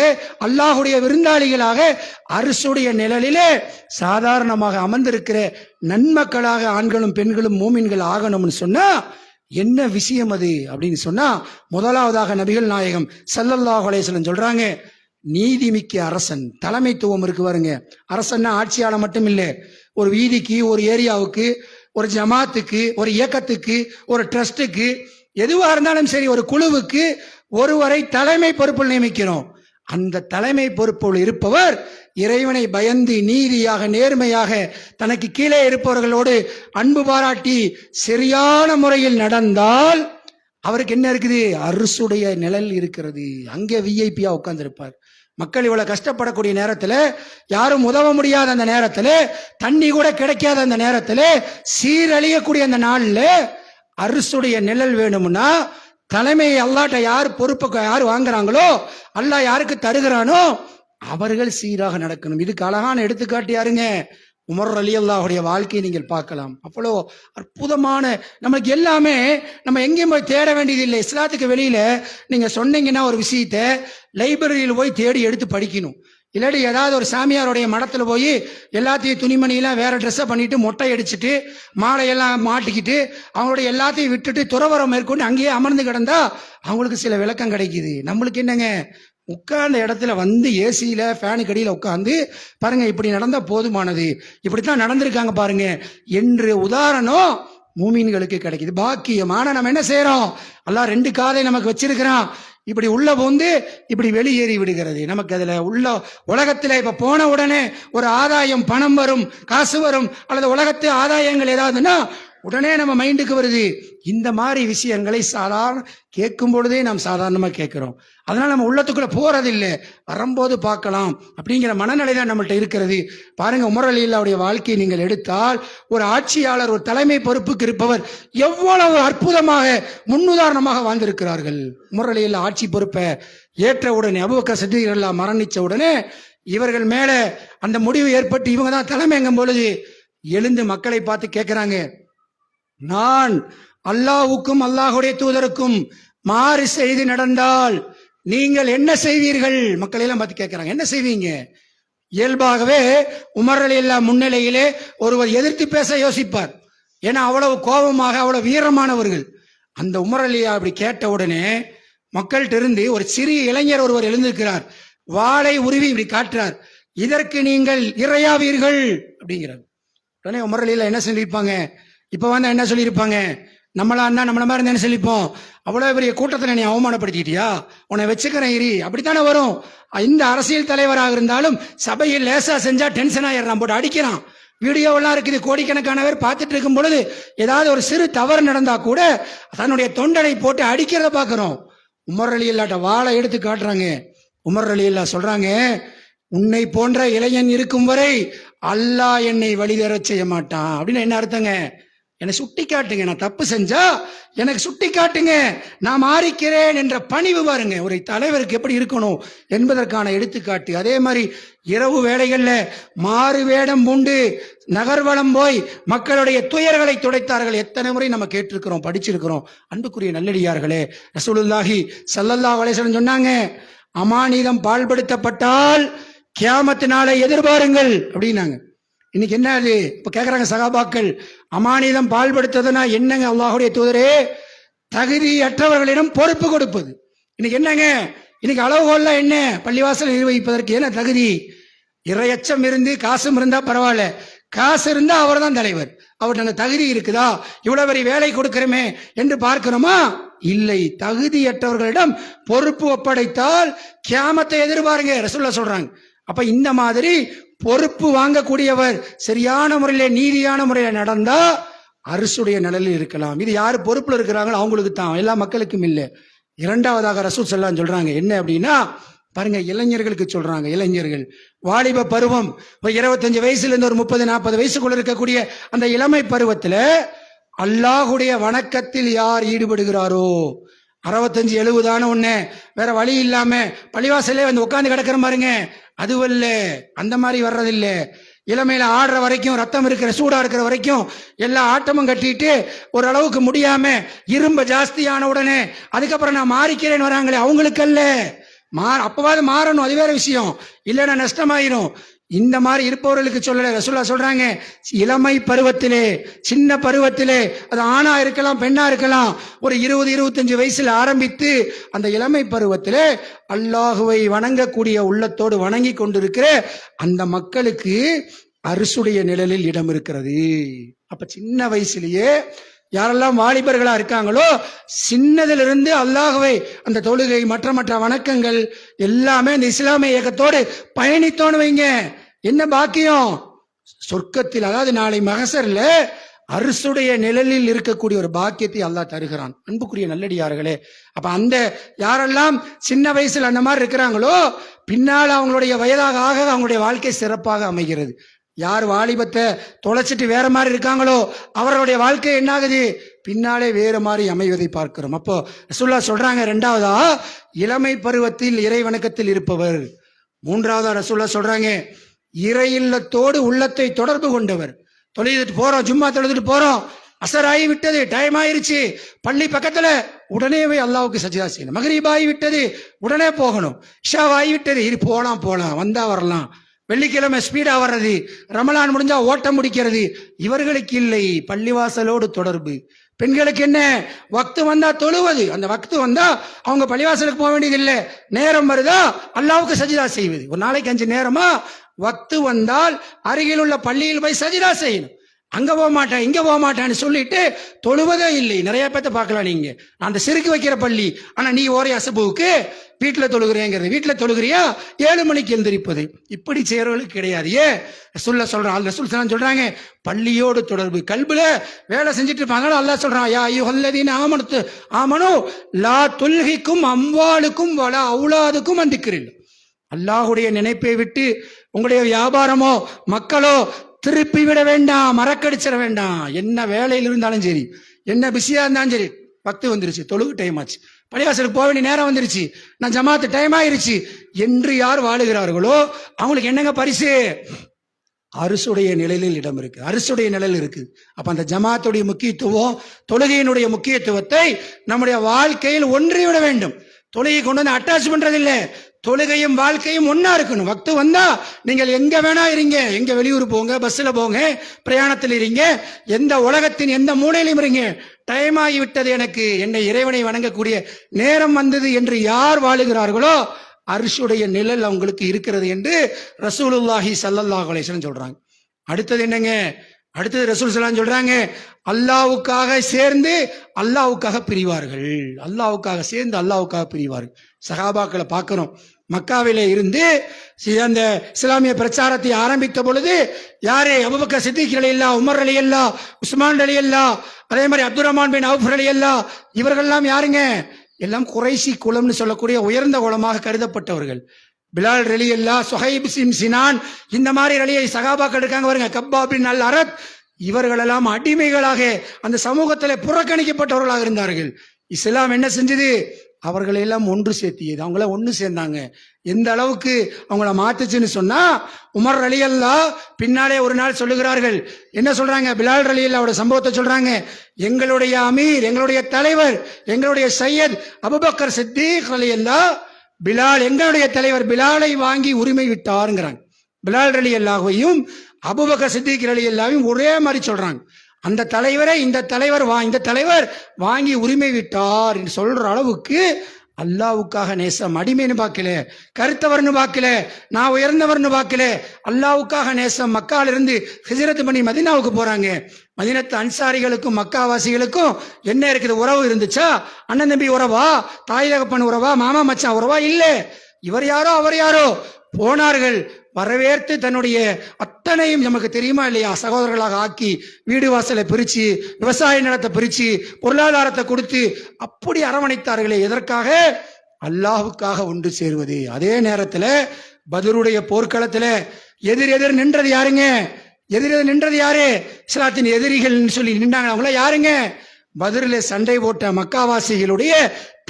அல்லாஹுடைய விருந்தாளிகளாக, அரிசுடைய நிழலிலே சாதாரணமாக அமர்ந்திருக்கிற நன்மக்களாக ஆண்களும் பெண்களும் மூமின்கள் ஆகணும்னு சொன்னா என்ன விஷயம் அது அப்படின்னு சொன்னா, முதலாவதாக நபிகள் நாயகம் ஸல்லல்லாஹு அலைஹி வஸல்லம் சொல்றாங்க, நீதிமிக்க அரசன், தலைமைத்துவம் இருக்கு பாருங்க. அரசன்னா ஆட்சியாளர் மட்டும் இல்லை, ஒரு வீதிக்கு, ஒரு ஏரியாவுக்கு, ஒரு ஜமாத்துக்கு, ஒரு இயக்கத்துக்கு, ஒரு ட்ரஸ்டுக்கு, எதுவா இருந்தாலும் சரி, ஒரு குழுவுக்கு ஒருவரை தலைமை பொறுப்பில் நியமிக்கிறோம். அந்த தலைமை பொறுப்பில் இருப்பவர் இறைவனை பயந்து நீதியாக, நேர்மையாக, தனக்கு கீழே இருப்பவர்களோடு அன்பு பாராட்டி சரியான முறையில் நடந்தால் அவருக்கு என்ன இருக்குது? அரிசுடைய நிழல் இருக்கிறது. அங்கே விஐபியா உட்கார்ந்து இருப்பார். மக்கள் இவ்வளவு கஷ்டப்படக்கூடிய நேரத்துல, யாரும் உதவ முடியாத அந்த நேரத்துல, தண்ணி கூட கிடைக்காத அந்த நேரத்துல, சீரழியக்கூடிய அந்த நாள்ல அரிசுடைய நிழல் வேணும்னா தலைமையை அல்லாஹ்ட்ட யார் பொறுப்பு யார் வாங்குறாங்களோ, அல்லாஹ் யாருக்கு தருகிறானோ அவர்கள் சீராக நடக்கணும். இதுக்கு அழகான எடுத்துக்காட்டு யாருங்க? உமர் ரலியல்லாஹுடைய வாழ்க்கையை நீங்கள் பார்க்கலாம். அவ்வளோ அற்புதமான, நமக்கு எல்லாமே நம்ம எங்கேயும் போய் தேட வேண்டியதில்லை. இஸ்லாத்துக்கு வெளியில நீங்க சொன்னீங்கன்னா ஒரு விஷயத்தை லைப்ரரியில் போய் தேடி எடுத்து படிக்கணும். இல்லாட்டி ஏதாவது ஒரு சாமியாருடைய மடத்துல போய் எல்லாத்தையும் துணிமணியெல்லாம் வேற ட்ரெஸ்ஸை பண்ணிட்டு மொட்டை அடிச்சுட்டு மாலையெல்லாம் மாட்டிக்கிட்டு அவங்களுடைய எல்லாத்தையும் விட்டுட்டு துறவரம் மேற்கொண்டு அங்கேயே அமர்ந்து கிடந்தா அவங்களுக்கு சில விளக்கம் கிடைக்குது. நம்மளுக்கு என்னங்க, உட்கார்ந்த இடத்துல வந்து ஏசியில ஃபேனு கடியில உட்காந்து பாருங்க, இப்படி நடந்தா போதுமானது, இப்படித்தான் நடந்திருக்காங்க பாருங்க என்று உதாரணம் மூமீன்களுக்கு கிடைக்குது. பாக்கியமான நம்ம என்ன செய்யறோம்? அல்லாஹ் 2 காதை நமக்கு வச்சிருக்கிறான். இப்படி உள்ள வந்து இப்படி வெளியேறி விடுகிறது. நமக்கு அதுல உள்ள உலகத்துல இப்ப போன உடனே ஒரு ஆதாயம், பணம் வரும், காசு வரும், அல்லது உலகத்து ஆதாயங்கள் ஏதாவதுன்னா உடனே நம்ம மைண்டுக்கு வருது. இந்த மாதிரி விஷயங்களை சாதாரண கேட்கும் பொழுதே நாம் சாதாரணமா கேட்கிறோம். அதனால நம்ம உள்ளத்துக்குள்ள போறதில்லை, வரும்போது பார்க்கலாம் அப்படிங்கிற மனநிலை தான் நம்மள்ட்ட இருக்கிறது. பாருங்க, உமர் ரலியல்லாஹுடைய வாழ்க்கையை நீங்கள் எடுத்தால், ஒரு ஆட்சியாளர், ஒரு தலைமை பொறுப்புக்கு இருப்பவர் எவ்வளவு அற்புதமாக முன்னுதாரணமாக வாழ்ந்திருக்கிறார்கள். உமர் ரலியல்லாஹு ஆட்சி பொறுப்பை ஏற்ற உடனே, அபூபக்கர் சித்திக் ரலியல்லாஹு மரணிச்ச உடனே இவர்கள் மேல அந்த முடிவு ஏற்பட்டு இவங்க தான் தலைமைங்கும் பொழுது எழுந்து மக்களை பார்த்து கேட்கிறாங்க, நான் அல்லாஹ்வுக்கும் அல்லாஹ்வுடைய தூதருக்கும் மாறு செய்து நடந்தால் நீங்கள் என்ன செய்வீர்கள்? மக்களை எல்லாம் பார்த்து கேட்கிறாங்க, என்ன செய்வீங்க? இயல்பாகவே உமர் ரலியல்லாஹு முன்னிலையிலே ஒருவர் எதிர்த்து பேச யோசிப்பார். ஏன்னா அவ்வளவு கோபமாக, அவ்வளவு வீரமானவர்கள். அந்த உமர் ரலியல்லாஹு அப்படி கேட்ட உடனே மக்கள்கிட்ட இருந்து ஒரு சிறிய இளைஞர் ஒருவர் எழுந்திருக்கிறார். வாளை உருவி இப்படி காட்டுறார். இதற்கு நீங்கள் இறையாவீர்கள் அப்படிங்கிறார். உடனே உமர் ரலியல்லாஹு என்ன சொல்லியிருப்பாங்க? இப்ப வந்து என்ன சொல்லியிருப்பாங்க? நம்மளா இருந்தா நம்மள மாதிரி இருந்தா என்ன சொல்லிப்போம்? அவ்வளவு பெரிய கூட்டத்தில் நீ அவமானப்படுத்திட்டியா, உன்னை வச்சுக்கிறேன் இரி, அப்படித்தானே வரும். இந்த அரசியல் தலைவராக இருந்தாலும் சபையில் லேசா செஞ்சா டென்ஷன் ஆயிடுறான், போட்டு அடிக்கிறான். வீடியோவெல்லாம் இருக்குது, கோடிக்கணக்கான பேர் பார்த்துட்டு இருக்கும் பொழுது ஏதாவது ஒரு சிறு தவறு நடந்தா கூட தன்னுடைய தொண்டனை போட்டு அடிக்கிறத பார்க்கிறோம். உமர் ரலியல்லாஹு வாளை எடுத்து காட்டுறாங்க. உமர் ரலியல்லாஹு சொல்றாங்க, உன்னை போன்ற இளைஞன் இருக்கும் வரை அல்லாஹ் என்னை வழிதர செய்ய மாட்டான். அப்படின்னு என்ன அர்த்தங்க? என்னை சுட்டி காட்டுங்க, நான் தப்பு செஞ்சா எனக்கு சுட்டி காட்டுங்க, நான் மாறிக்கிறேன் என்ற பணிவு பாருங்க ஒரு தலைவருக்கு எப்படி இருக்கணும் என்பதற்கான எடுத்துக்காட்டு. அதே மாதிரி இரவு வேளைகள்ல மாறு வேடம் பூண்டு நகர்வலம் போய் மக்களுடைய துயர்களை துடைத்தார்கள். எத்தனை முறை நம்ம கேட்டிருக்கிறோம், படிச்சிருக்கிறோம். அன்புக்குரிய நல்லடியார்களே, ரசூலுல்லாஹி ஸல்லல்லாஹு அலைஹி வஸல்லம் சொன்னாங்க, அமானிதம் பாழ்படுத்தப்பட்டால் கியாமத் நாளை எதிர்பாருங்கள் அப்படின்னாங்க. இன்னைக்கு என்ன அது? இப்ப கேக்குறாங்க சகாபாக்கள், அமானிதம் பாழ்படுத்ததுன்னா என்னங்க அல்லாஹ்வுடைய தூதரே? தகுதியற்றவர்களிடம் பொறுப்பு கொடுப்பது. இன்னைக்கு என்னங்க? இன்னைக்கு அளவுகோல்ல என்ன? பள்ளிவாசல் நிர்வகிப்பதற்கு என்ன தகுதி? இறையச்சம் இருந்து காசும் இருந்தா பரவாயில்ல, காசு இருந்தா அவர் தான் தலைவர், அவர்கிட்ட அந்த தகுதி இருக்குதா? இவ்வளவு பெரிய வேலை கொடுக்கிறோமே என்று பார்க்கிறோமா? இல்லை. தகுதியற்றவர்களிடம் பொறுப்பு ஒப்படைத்தால் கியாமத்தை எதிர்பாருங்க ரசூலுல்லாஹ் சொல்றாங்க. அப்ப இந்த மாதிரி பொறுப்பு வாங்கக்கூடியவர் சரியான முறையில, நீதியான முறையில நடந்தா அரசுடைய நிழலில் இருக்கலாம். இது யாரு பொறுப்புல இருக்கிறாங்களோ அவங்களுக்கு தான், எல்லா மக்களுக்கும் இல்லை. இரண்டாவதாக ரசூல் ஸல்லல்லாஹு அலைஹி சொல்றாங்க என்ன அப்படின்னா, பாருங்க, இளைஞர்களுக்கு சொல்றாங்க. இளைஞர்கள் வாலிப பருவம், 25 வயசுல இருந்து ஒரு 30-40 வயசுக்குள்ள இருக்கக்கூடிய அந்த இளமை பருவத்துல அல்லாஹ்வுடைய வணக்கத்தில் யார் ஈடுபடுகிறாரோ, 65-70 ஒண்ணு வேற வழி இல்லாம பள்ளிவாசலே வந்து உட்கார்ந்து கிடக்கிற பாருங்க, அதுவல்ல, அந்த மாதிரி வர்றதில்ல. இளமையில ஆடுற வரைக்கும், ரத்தம் இருக்கிற சூடா இருக்கிற வரைக்கும் எல்லா ஆட்டமும் கட்டிட்டு ஓரளவுக்கு முடியாம இரும்ப ஜாஸ்தியான உடனே அதுக்கப்புறம் நான் மாறிக்கிறேன்னு வராங்களே, அவங்களுக்கு அல்ல. அப்பவாது மாறணும், அது வேற விஷயம், இல்லைன்னா நஷ்டமாயிரும். இந்த மாதிரி இருப்பவர்களுக்கு சொல்லல, ரசூலுல்லாஹ் சொல்றாங்க, இளமை பருவத்திலே, சின்ன பருவத்திலே, அது ஆணா இருக்கலாம் பெண்ணா இருக்கலாம், ஒரு 20-25 வயசுல ஆரம்பித்து அந்த இளமை பருவத்திலே அல்லாஹுவை வணங்கக்கூடிய உள்ளத்தோடு வணங்கி கொண்டிருக்கிற அந்த மக்களுக்கு அரசுடைய நிழலில் இடம் இருக்கிறது. அப்ப சின்ன வயசுலயே யாரெல்லாம் வாலிபர்களா இருக்காங்களோ, சின்னதிலிருந்து அல்லாஹ்வை, அந்த தொழுகை, மற்ற வணக்கங்கள் எல்லாமே இந்த இஸ்லாமிய இயக்கத்தோடு பயணித்தோன்னு வைங்க, என்ன பாக்கியம் சொர்க்கத்தில், அதாவது நாளை மகசர்ல அரசுடைய நிழலில் இருக்கக்கூடிய ஒரு பாக்கியத்தை அல்லாஹ் தருகிறான். அன்புக்குரிய நல்லடியார்களே, அப்ப அந்த யாரெல்லாம் சின்ன வயசுல அந்த மாதிரி இருக்கிறாங்களோ, பின்னால் அவங்களுடைய வயதாக ஆக அவங்களுடைய வாழ்க்கை சிறப்பாக அமைகிறது. யார் வாலிபத்தை தொலைச்சிட்டு வேற மாதிரி இருக்காங்களோ அவர்களுடைய வாழ்க்கை என்னாகுது? பின்னாலே வேற மாதிரி அமைவதை பார்க்கிறோம். அப்போ ரசூலுல்லாஹ் சொல்றாங்க, இரண்டாவதா, இளமை பருவத்தில் இறை வணக்கத்தில் இருப்பவர், மூன்றாவது ரசூலுல்லாஹ் சொல்றாங்க, இறை இல்லத்தோடு உள்ளத்தை தொடர்பு கொண்டவர். தொழுதுட்டு போறோம், ஜும்மா தொழுதுட்டு போறோம், அசர் ஆகி விட்டது, டைம் ஆயிருச்சு, பள்ளி பக்கத்துல, உடனே போய் அல்லாஹ்வுக்கு சஜ்தா செய்யணும். மக்ரிப் ஆகி விட்டது, உடனே போகணும். இஷா ஆகி விட்டது, இது போலாம் வந்தா வரலாம். வெள்ளிக்கிழமை ஸ்பீடா வர்றது, ரமலான் முடிஞ்சா ஓட்டம் முடிக்கிறது. இவர்களுக்கு இல்லை பள்ளிவாசலோடு தொடர்பு. பெண்களுக்கு என்ன, வக்து வந்தா தொழுவது. அந்த வக்து வந்தா அவங்க பள்ளிவாசலுக்கு போக வேண்டியது இல்லை. நேரம் வருதா அல்லாஹ்வுக்கு சஜ்தா செய்வது. ஒரு நாளைக்கு 5 நேரமா வக்து வந்தால் அருகில் உள்ள பள்ளியில் போய் சஜ்தா செய்யணும். அங்க போக மாட்டேன் இங்க போக மாட்டேன்னு சொல்லிட்டு தொழுவதே இல்லை. நிறைய பேர்த்த பார்க்கலாம். நீங்க அந்த சிறுக்கு வைக்கிற பள்ளி, ஆனா நீ ஒரே அசபுவுக்கு வீட்டுல தொழுகிறேங்கிறது. வீட்டுல தொழுகிறியா 7 மணிக்கு எழுந்திருப்பது. இப்படி செய்யறவர்களுக்கு கிடையாது. ஏன் ரசூல் சொல்றாங்க, பள்ளியோடு தொடர்பு. கல்புல வேலை செஞ்சுட்டு இருப்பாங்க. அல்லாஹ் சொல்றான், யா அய்யுஹல்லதீன ஆமனு லா துல்ஹிக்கும் அம்வாலுக்கும் வலா அவுலாதுக்கும் அன் திக்ரில்லாஹ். அல்லாஹ்வுடைய நினைப்பை விட்டு உங்களுடைய வியாபாரமோ மக்களோ திருப்பி விட வேண்டாம், மறக்கடிச்சிட வேண்டாம். என்ன வேலையில் இருந்தாலும் சரி, என்ன பிஸியா இருந்தாலும் சரி, வக்து வந்துருச்சு, தொழுகு டைம் ஆச்சு, பள்ளிவாசலுக்கு போக வேண்டிய நேரம் வந்துருச்சு, நான் ஜமாத்து டைம் ஆயிருச்சு என்று யார் வாழுகிறார்களோ அவங்களுக்கு என்னங்க பரிசு? அரசுடைய நிழலில் இடம் இருக்கு, அரசுடைய நிழல் இருக்கு. அப்ப அந்த ஜமாத்துடைய முக்கியத்துவம், தொழுகையினுடைய முக்கியத்துவத்தை நம்முடைய வாழ்க்கையில் ஒன்றிவிட வேண்டும். தொழுகை கொண்டு வந்து அட்டாச் பண்றது இல்ல, தொழுகையும் வாழ்க்கையும் ஒன்னா இருக்கணும். வக்து வந்தா நீங்கள் எங்க வேணா இருங்க, எங்க வெளியூர் போங்க, பஸ்ல போங்க, பிரயாணத்தில் இருங்க, எந்த உலகத்தின் எந்த மூலையிலும் இருங்க, டைம் ஆகிவிட்டது, எனக்கு என்னை இறைவனை வணங்கக்கூடிய நேரம் வந்தது என்று யார் வாழுகிறார்களோ அர்ஷுடைய நிழல் அவங்களுக்கு இருக்கிறது என்று ரசூலுல்லாஹி ஸல்லல்லாஹு அலைஹி வஸல்லம் சொல்றாங்க. அடுத்தது என்னங்க? அடுத்தது ரசூல் ஸல்லல்லாஹு சொல்றாங்க, அல்லாஹ்வுக்காக சேர்ந்து அல்லாஹ்வுக்காக பிரிவார்கள். அல்லாஹ்வுக்காக சேர்ந்து அல்லாஹ்வுக்காக பிரிவார்கள். சஹாபாக்களை பார்க்கிறோம். மக்காவிலே இருந்து அந்த இஸ்லாமிய பிரச்சாரத்தை ஆரம்பித்த பொழுது யாரே அபூபக்கர் சித்திக் ரலியல்லாஹு, உமர் ரலியல்லாஹு, உஸ்மான் ரலியல்லாஹு, அதே மாதிரி அப்துர் ரஹ்மான் பின் அவுஃப் ரலியல்லாஹு, இவர்கள்லாம் யாருங்க? எல்லாம் குறைசி குலம்னு சொல்லக்கூடிய உயர்ந்த குலமாக கருதப்பட்டவர்கள். பிலால் ரலியல்லாஹு, சுஹைப் பின் சினான், இந்த மாதிரி ரலியை சகாபாக்கள் இருக்காங்க பாருங்க, கப்பாப் பின் அல் அரத், இவர்களெல்லாம் அடிமைகளாக அந்த சமூகத்தில் புறக்கணிக்கப்பட்டவர்களாக இருந்தார்கள். இஸ்லாம் என்ன செஞ்சது? அவர்களை எல்லாம் ஒன்று சேர்த்தியது. அவங்கள ஒன்று சேர்ந்தாங்க. எந்த அளவுக்கு அவங்கள மாத்துச்சுன்னு சொன்னா, உமர் ரலியல்லாஹு பின்னாலே ஒரு நாள் சொல்லுகிறார்கள். என்ன சொல்றாங்க? பிலால் ரலியல்லாஹோட சம்பவத்தை சொல்றாங்க. எங்களுடைய அமீர், எங்களுடைய தலைவர், எங்களுடைய சையத் அபூபக்கர் சித்திக் ரலியல்லாஹு, பிலால் எங்களுடைய தலைவர், பிலாலை வாங்கி உரிமை விட்டாருங்கிறாங்க. பிலால் ரலியல்லாஹுவையும் அபூபக்கர் சித்திக் ரலியல்லாஹுவையும் ஒரே மாதிரி சொல்றாங்க. அந்த தலைவரை இந்த தலைவர் வாங்கி உரிமை விட்டார் என்று சொல்ற அளவுக்கு அல்லாஹ்வுக்காக நேசம். அடிமைன்னு பார்க்கல, கருத்தவர்னு பார்க்கல, நான் உயர்ந்தவர்னு பார்க்கல, அல்லாஹ்வுக்காக நேசம். மக்காலிருந்து ஹிஜ்ரத் பண்ணி மதீனாவுக்கு போறாங்க. மதீனத்து அன்சாரிகளுக்கும் மக்காவாசிகளுக்கும் என்ன இருக்குது? உறவு இருந்துச்சா? அண்ணன் தம்பி உறவா? தாய் தகப்பன் உறவா? மாமா மச்சான் உறவா? இல்ல. இவர் யாரோ அவர் யாரோ போனார்கள். வரவேற்று தன்னுடைய அத்தனையும் நமக்கு தெரியுமா இல்லையா சகோதரர்களாக ஆக்கி, வீடு வாசலை பிரிச்சு, விவசாய நிலத்தை பிரிச்சு, பொருளாதாரத்தை கொடுத்து அப்படி அரவணைத்தார்களே. எதற்காக? அல்லாஹ்வுக்காக ஒன்று சேருவது. அதே நேரத்துல பத்ருடைய போர்க்களத்துல எதிர் நின்றது யாருங்க? எதிர் நின்றது யாரு? இஸ்லாத்தின் எதிரிகள் சொல்லி நின்றாங்க. அவங்கள யாருங்க? பத்ரிலே சண்டை போட்ட மக்காவாசிகளுடைய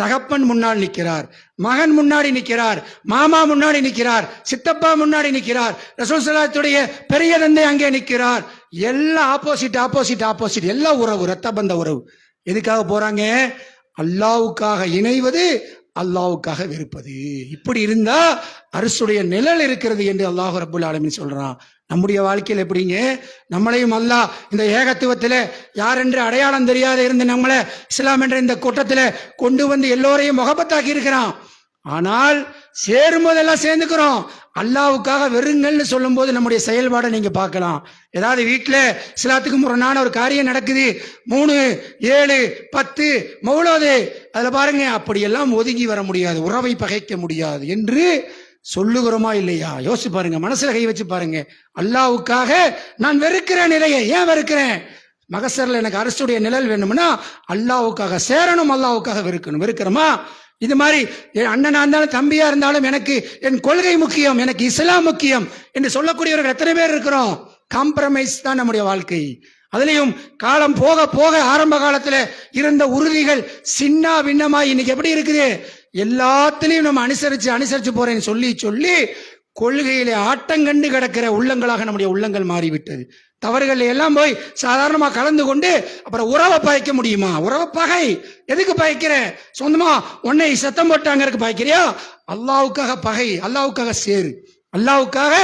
தகப்பன் முன்னால் நிற்கிறார், மகன் முன்னாடி நிற்கிறார், மாமா முன்னாடி நிற்கிறார், சித்தப்பா முன்னாடி நிற்கிறார், ரசூல் ஸல்லல்லாஹுடைய பெரிய தந்தை அங்கே நிற்கிறார். எல்லாம் ஆப்போசிட், எல்லாம் உறவு, ரத்த பந்த உறவு. எதுக்காக போறாங்க? அல்லாஹ்வுக்காக இணைவது, அல்லாஹ்வுக்காக வெறுப்பது. இப்படி இருந்தா அரசுடைய நிழல் இருக்கிறது என்று அல்லாஹ் ரப்புல் ஆலமீன் சொல்றான். நம்முடைய வாழ்க்கையில் எப்படிங்க? நம்மளையும் அல்லாஹ் இந்த ஏகத்துவத்தில் யார் என்று அடையாளம் தெரியாத இருந்து நம்மளை இஸ்லாம் என்ற இந்த கூட்டத்தில் கொண்டு வந்து எல்லோரையும் முகப்பத்தாக்கி இருக்கிறான். ஆனால் சேரும் போதெல்லாம் சேர்ந்துக்கிறோம். அல்லாஹ்வுக்காக வெறுங்கள்னு சொல்லும் போது நம்முடைய செயல்பாடை நீங்க பார்க்கலாம். ஏதாவது வீட்டுல இஸ்லாத்துக்கு முரணான ஒரு காரியம் நடக்குது, 3, 7, 10 மௌலூது, அதுல பாருங்க, அப்படியெல்லாம் ஒதுங்கி வர முடியாது, உறவை பகைக்க முடியாது என்று சொல்லுகிறோமா இல்லையா? யோசிச்சு பாருங்க, மனசுல கை வச்சு பாருங்க. அல்லாஹ்வுக்காக நான் வெறுக்கிற நிலையை ஏன் வெறுக்கிறேன்? மகசர்ல எனக்கு அரசுடைய நிழல் வேணும்னா அல்லாஹ்வுக்காக சேரணும், அல்லாஹ்வுக்காக வெறுக்கிறோமா? இது மாதிரி அண்ணனா இருந்தாலும் தம்பியா இருந்தாலும் எனக்கு என் கொள்கை முக்கியம், எனக்கு இஸ்லாம் முக்கியம் என்று சொல்லக்கூடியவர்கள் எத்தனை பேர் இருக்கிறோம்? காம்ப்ரமைஸ் தான் நம்முடைய வாழ்க்கை. அதுலயும் காலம் போக போக ஆரம்ப காலத்துல இருந்த உறுதிகள் சின்ன பின்னமாய் இன்னைக்கு எப்படி இருக்குது? எல்லாத்திலையும் நம்ம அனுசரிச்சு போறேன்னு சொல்லி கொள்கையிலே ஆட்டங்கண்டு கிடக்கிற உள்ளங்களாக நம்முடைய உள்ளங்கள் மாறிவிட்டது. தவறுகள் எல்லாம் போய் சாதாரணமா கலந்து கொண்டு அப்புறம் உறவை பாய்க்க முடியுமா? உறவை பகை எதுக்கு பாய்க்கிற? சொந்தமா உன்னை சத்தம் போட்டாங்கிறதுக்கு பாய்க்கிறியா? அல்லாவுக்காக பகை, அல்லாவுக்காக சேரு, அல்லாவுக்காக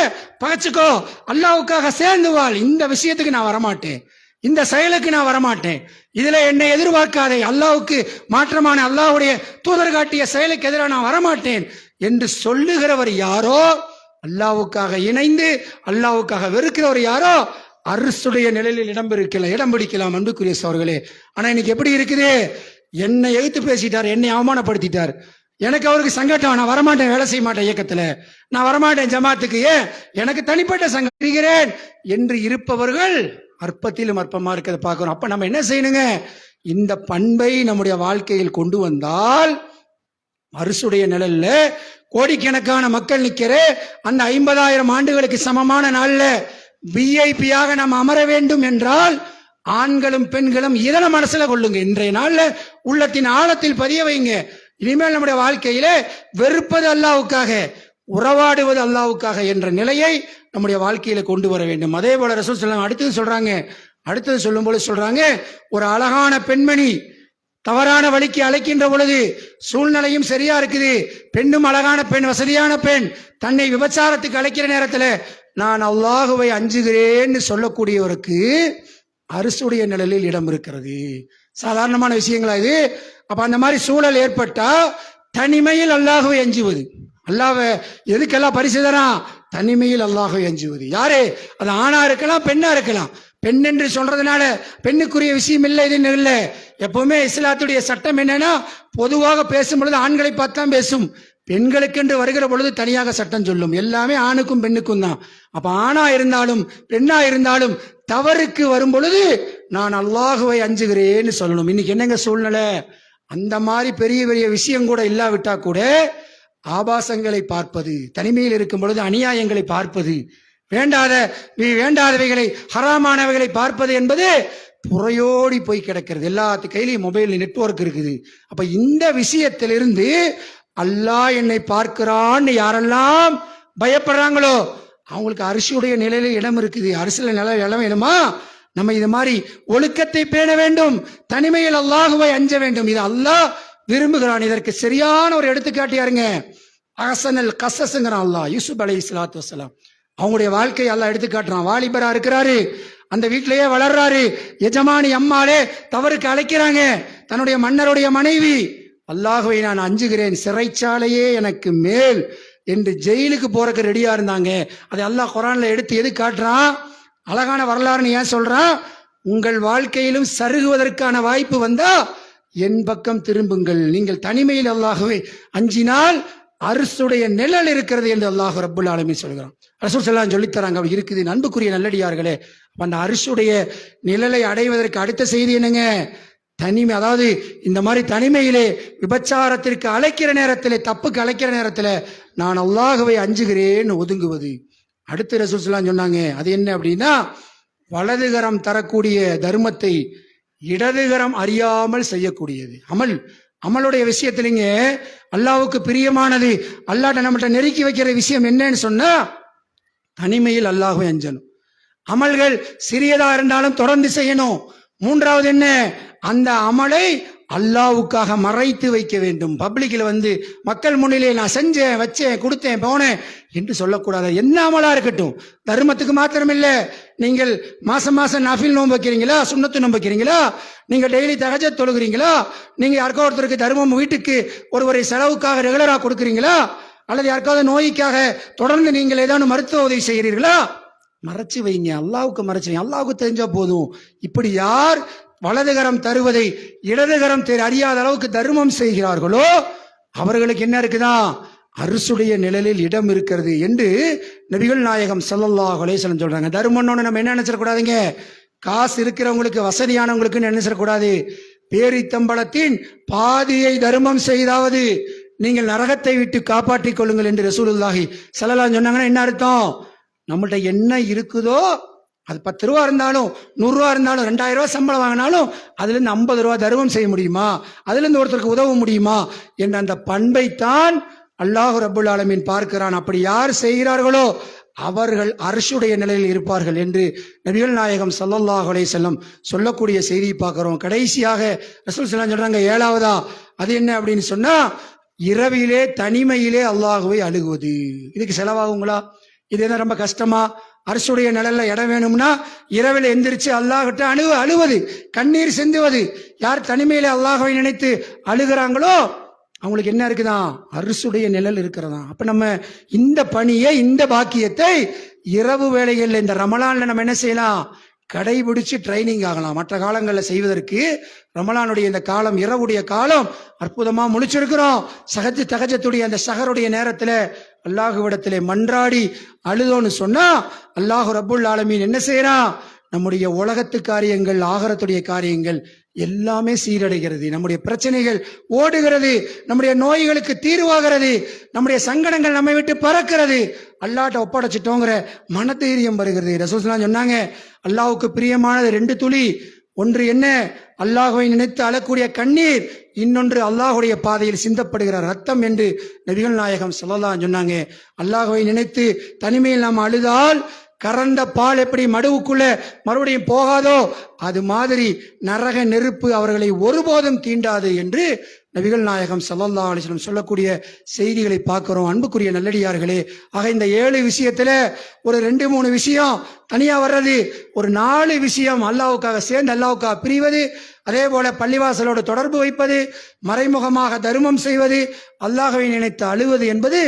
பகைச்சுக்கோ, அல்லாவுக்காக சேர்ந்து வாழ். இந்த விஷயத்துக்கு நான் வரமாட்டேன், இந்த செயலுக்கு நான் வரமாட்டேன், இதுல என்னை எதிர்பார்க்காதே, அல்லாவுக்கு மாற்றமான அல்லாவுடைய தூதர் காட்டிய செயலுக்கு எதிராக நான் வரமாட்டேன் என்று சொல்லுகிறவர் யாரோ, அல்லாவுக்காக இணைந்து அல்லாவுக்காக வெறுக்கிறவர் யாரோ, அரசுடைய நிலையில் இடம் பிடிக்கலாம். அன்புக்குரிய சகோதரர்களே, ஆனா இன்னைக்கு எப்படி இருக்குது? என்னை எதிர்த்து பேசிட்டார், என்னை அவமானப்படுத்திட்டார், எனக்கு அவருக்கு சங்கடம், நான் வரமாட்டேன், வேலை செய்ய மாட்டேன் இயக்கத்துல, நான் வரமாட்டேன் ஜமாத்துக்கு, ஏன் எனக்கு தனிப்பட்ட சங்கம் என்று இருப்பவர்கள் அற்பத்திலும் அற்பமா இருக்கிறத பார்க்கிறோம். அப்ப நம்ம என்ன செய்யணுங்க? இந்த பண்பை நம்முடைய வாழ்க்கையில் கொண்டு வந்தால் அரசுடைய நிழல்ல கோடிக்கணக்கான மக்கள் நிக்கிற அந்த 50,000 ஆண்டுகளுக்கு சமமான நாள்ல விஐபியாக நாம் அமர வேண்டும் என்றால் ஆண்களும் பெண்களும் இதன மனசுல கொள்ளுங்க. இன்றைய நாள்ல உள்ளத்தின் ஆழத்தில் பதிய வைங்க. இனிமேல் நம்முடைய வாழ்க்கையில வெறுப்பது அல்லாவுக்காக, உறவாடுவது அல்லாவுக்காக என்ற நிலையை நம்முடைய வாழ்க்கையில கொண்டு வர வேண்டும். அதே போல ரசூல் ஸல்லல்லாஹு அடுத்தது சொல்லும்போது சொல்றாங்க, ஒரு அழகான பெண்மணி தவறான வழிக்கு அழைக்கின்ற பொழுது சூழ்நிலையும் சரியா இருக்குது, பெண்ணும் அழகான பெண், வசதியான பெண், தன்னை விபச்சாரத்துக்கு அழைக்கிற நேரத்தில் நான் அல்லாஹுவை அஞ்சுகிறேன்னு சொல்லக்கூடியவருக்கு அரசுடைய நிழலில் இடம் இருக்கிறது. சாதாரணமான விஷயங்களா இது? அப்ப அந்த மாதிரி சூழல் ஏற்பட்டா தனிமையில் அல்லாஹுவை அஞ்சுவது, அல்லாஹ்வை எதுக்கெல்லாம் பரிசு தரான்? தனிமையில் அல்லாஹுவை அஞ்சுவது. யாரு? அது ஆணா இருக்கலாம், பெண்ணா இருக்கலாம். பெண் என்று சொல்றதுனால பெண்ணுக்குரிய விஷயம் இல்லை, இது இல்லை. எப்பவுமே இஸ்லாத்துடைய சட்டம் என்னன்னா, பொதுவாக பேசும் பொழுது ஆண்களை பார்த்தான் பேசும், பெண்களுக்கென்று வருகிற பொழுது தனியாக சட்டம் சொல்லும். எல்லாமே ஆணுக்கும் பெண்ணுக்கும் தான். அப்ப ஆணா இருந்தாலும் பெண்ணா இருந்தாலும் தவறுக்கு வரும் பொழுது நான் அல்லாஹுவை அஞ்சுகிறேன்னு சொல்லணும். இன்னைக்கு என்னங்க சூழ்நிலை? அந்த மாதிரி பெரிய பெரிய விஷயம் கூட இல்லாவிட்டா கூட ஆபாசங்களை பார்ப்பது, தனிமையில் இருக்கும் பொழுது அநியாயங்களை பார்ப்பது, வேண்டாதவைகளை ஹராமானவைகளை பார்ப்பது என்பது புறையோடி போய் கிடக்கிறது. எல்லாத்து கையிலையும் மொபைல் நெட்வொர்க் இருக்குது. அப்ப இந்த விஷயத்திலிருந்து அல்லாஹ் என்னை பார்க்கிறான்னு யாரெல்லாம் பயப்படுறாங்களோ அவங்களுக்கு அரிசியுடைய நிலையில இடம் இருக்குது. அரிசியில இடம் வேணுமா? நம்ம இது மாதிரி ஒழுக்கத்தை பேண வேண்டும், தனிமையில் அல்லாஹுவை அஞ்ச வேண்டும். இது அல்லாஹ் விரும்புகிறான். இதற்கு சரியான ஒரு எடுத்துக்காட்டியாருங்க அஹ்சனல் கஸஸ்ங்கறான் அல்லாஹ். யூசுப் அலைஹிஸ்ஸலாத்து வஸ்ஸலாம் அவங்களுடைய வாழ்க்கையை அல்லாஹ் எடுத்துக்காட்டுறான். வாலிபரா இருக்கிறாரு, அந்த வீட்டிலேயே வளர்றாரு, எஜமானி அம்மாளே தவறுக்கு அழைக்கிறாங்க, தன்னுடைய மன்னருடைய மனைவி அல்லாஹுவை நான் அஞ்சுகிறேன், சிறைச்சாலையே எனக்கு மேல் என்று ஜெயிலுக்கு போறதுக்கு ரெடியா இருந்தாங்க. அதை அல்லாஹ் குர்ஆன்ல எடுத்து எது காட்டுறான்? அழகான வரலாறுன்னு ஏன் சொல்றான்? உங்கள் வாழ்க்கையிலும் சருகுவதற்கான வாய்ப்பு வந்தா என் பக்கம் திரும்புங்கள், நீங்கள் தனிமையில் அல்லாஹுவை அஞ்சினால் அரசுடைய நிழல் இருக்கிறது என்று அல்லாஹ் ரப்புல் ஆலமீன் சொல்கிறான். ரசூல் ஸல்லல்லாஹு சொல்லி தராங்க. அப்படி இருக்குது. அன்புக்குரிய நல்லடியார்களே, அந்த அரசுடைய நிழலை அடைவதற்கு அடுத்த செய்தி என்னங்க? தனிமை. அதாவது இந்த மாதிரி தனிமையிலே விபச்சாரத்திற்கு அழைக்கிற நேரத்தில், தப்புக்கு அழைக்கிற நேரத்தில் நான் அல்லாஹுவை அஞ்சுகிறேன்னு ஒதுங்குவது. அடுத்து ரசூல் ஸல்லல்லாஹு சொன்னாங்க, அது என்ன அப்படின்னா, வலதுகரம் தரக்கூடிய தர்மத்தை இடதுகரம் அறியாமல் செய்யக்கூடியது. அமலுடைய விஷயத்திலிங்க அல்லாஹ்வுக்கு பிரியமானது, அல்லாஹ்ட்ட நம்மகிட்ட நெருக்கி வைக்கிற விஷயம் என்னன்னு சொன்னா தனிமையில் அல்லாஹ்வை அஞ்சணும். அமல்கள் சிறியதா இருந்தாலும் தொடர்ந்து செய்யணும். மூன்றாவது என்ன? அந்த அமலை அல்லாஹ்வுக்காக மறைத்து வைக்க வேண்டும். பப்ளிக்ல மக்கள் முன்னிலே நான் செஞ்சேன், வச்சேன், கொடுத்தேன், போனேன் என்று சொல்லக்கூடாது. என்ன அமலா இருக்கட்டும், தர்மத்துக்கு மாத்திரம் இல்ல. நீங்கள் மாசம் நஃபில் நோன்பு வைக்கிறீங்களா, சுன்னத்து நோன்பு வைக்கிறீங்களா, நீங்க டெய்லி தஹஜ்ஜத் தொழுகிறீங்களா, நீங்க யாருக்கோ ஒருத்தருக்கு தர்மம் வீட்டுக்கு ஒருவரை செலவுக்காக ரெகுலரா கொடுக்குறீங்களா, அல்லது யாருக்காவது நோய்க்காக தொடர்ந்து நீங்கள் ஏதாவது மருத்துவ உதவி செய்கிறீர்களா, மறைச்சு வைங்க. அல்லாஹ்வுக்கு மறைச்சு வைங்க, அல்லாஹ்வுக்கு தெரிஞ்சா போதும். இப்படி யார் வலதுகரம் தருவதை இடதுகரம் அறியாத அளவுக்கு தர்மம் செய்கிறார்களோ அவர்களுக்கு என்ன இருக்குதா? அரசுடைய நிழலில் இடம் இருக்கிறது என்று நபிகள் நாயகம் ஸல்லல்லாஹு அலைஹி வஸல்லம் சொல்றாங்க. தர்மம்னு நம்ம என்ன நினைச்சிடக்கூடாதுங்க, காசு இருக்கிறவங்களுக்கு, வசதியானவங்களுக்கு நினைச்சிடக்கூடாது. பேரித்தம்பளத்தின் பாதியை தர்மம் செய்தாவது நீங்கள் நரகத்தை விட்டு காப்பாற்றிக் கொள்ளுங்கள் என்று ரசூலுல்லாஹி ஸல்லல்லாஹு அலைஹி சொன்னாங்கன்னா என்ன அர்த்தம்? நம்மள்ட்ட என்ன இருக்குதோ அது 10 ரூபா இருந்தாலும் 100 ரூபா இருந்தாலும் 2000 ரூபாய் சம்பளம் வாங்கினாலும் அதுல இருந்து 50 ரூபாய் தர்மம் செய்ய முடியுமா, அதுல இருந்து ஒருத்தருக்கு உதவ முடியுமா என்ற அந்த பண்பைத்தான் அல்லாஹ் ரப்புல் ஆலமீன் பார்க்கிறான். அப்படி யார் செய்கிறார்களோ அவர்கள் அர்ஷுடைய நிலையில் இருப்பார்கள் என்று நபிகள் நாயகம் ஸல்லல்லாஹு அலைஹி வஸல்லம் சொல்லக்கூடிய செய்தியை பார்க்கிறோம். கடைசியாக ரசூல் ஸல்லல்லாஹு சொல்றாங்க, ஏழாவதா அது என்ன அப்படின்னு சொன்னா, இரவிலே தனிமையிலே அல்லாஹுவை அழுகுவது. இதுக்கு செலவாகுங்களா? இது என்ன ரொம்ப கஷ்டமா? அரசுடைய நிழல்ல இடம் வேணும்னா இரவில் எந்திரிச்சு அல்லாஹ்கிட்ட அழுவது, கண்ணீர் சிந்துவது. யார் தனிமையில அல்லாஹ்வை நினைத்து அழுகிறாங்களோ அவங்களுக்கு என்ன இருக்குதான்? அரசுடைய நிழல் இருக்கிறதா. அப்ப நம்ம இந்த பணியை, இந்த பாக்கியத்தை இரவு வேளைகள்ல இந்த ரமலான்ல நம்ம என்ன செய்யலாம்? கடைபிடிச்சு ட்ரைனிங் ஆகலாம். மற்ற காலங்களில் செய்வதற்கு ரமலானுடைய இந்த காலம், இரவுடைய காலம் அற்புதமா முழிச்சிருக்கிறோம். தகஜத்துடைய அந்த சஹருடைய நேரத்துல அல்லாஹுவிடத்திலே மன்றாடி அழுதோன்னு சொன்னா அல்லாஹு ரப்புல் ஆலமீன் என்ன செய்யறான்? நம்முடைய உலகத்து காரியங்கள், ஆகரத்துடைய காரியங்கள் எல்லாமே சீரடைகிறது. நம்முடைய பிரச்சனைகள் ஓடுகிறது, நம்முடைய நோய்களுக்கு தீர்வாகிறது, நம்முடைய சங்கடங்கள் நம்மை விட்டு பறக்கிறது. அல்லாஹ்ட்ட ஒப்படைச்சிட்டோங்கிற மனதைரியம் வருகிறது. ரசூல் ஸல்லல்லாஹு அலைஹி வஸல்லம் சொன்னாங்க, அல்லாஹ்வுக்கு பிரியமானது 2 துளி. ஒன்று என்ன? அல்லாஹ்வை நினைத்து அழக்கூடிய கண்ணீர். இன்னொன்று அல்லாஹ்வுடைய பாதையில் சிந்தப்படுகிற ரத்தம் என்று நபிகள் நாயகம் ஸல்லல்லாஹு அலைஹி வஸல்லம் சொன்னாங்க. அல்லாஹ்வை நினைத்து தனிமையில் நாம் அழுதால் கறந்த பால் எப்படி மடுவுக்குள்ள மறுபடியும் போகாதோ அது மாதிரி நரக நெருப்பு அவர்களை ஒருபோதும் தீண்டாது என்று நபிகள் நாயகம் ஸல்லல்லாஹு அலைஹி வஸல்லம் சொல்லக்கூடிய செய்திகளை பார்க்கிறோம். அன்புக்குரிய நல்லடியார்களே, ஆக இந்த 7 விஷயத்துல ஒரு 2-3 விஷயம் தனியா வர்றது, ஒரு 4 விஷயம் அல்லாஹ்வுக்காக சேர்ந்து அல்லாஹ்வுக்காக பிரிவது, அதே போல பள்ளிவாசலோடு தொடர்பு வைப்பது, மறைமுகமாக தர்மம் செய்வது, அல்லாஹ்வை நினைத்து அழுவது என்பது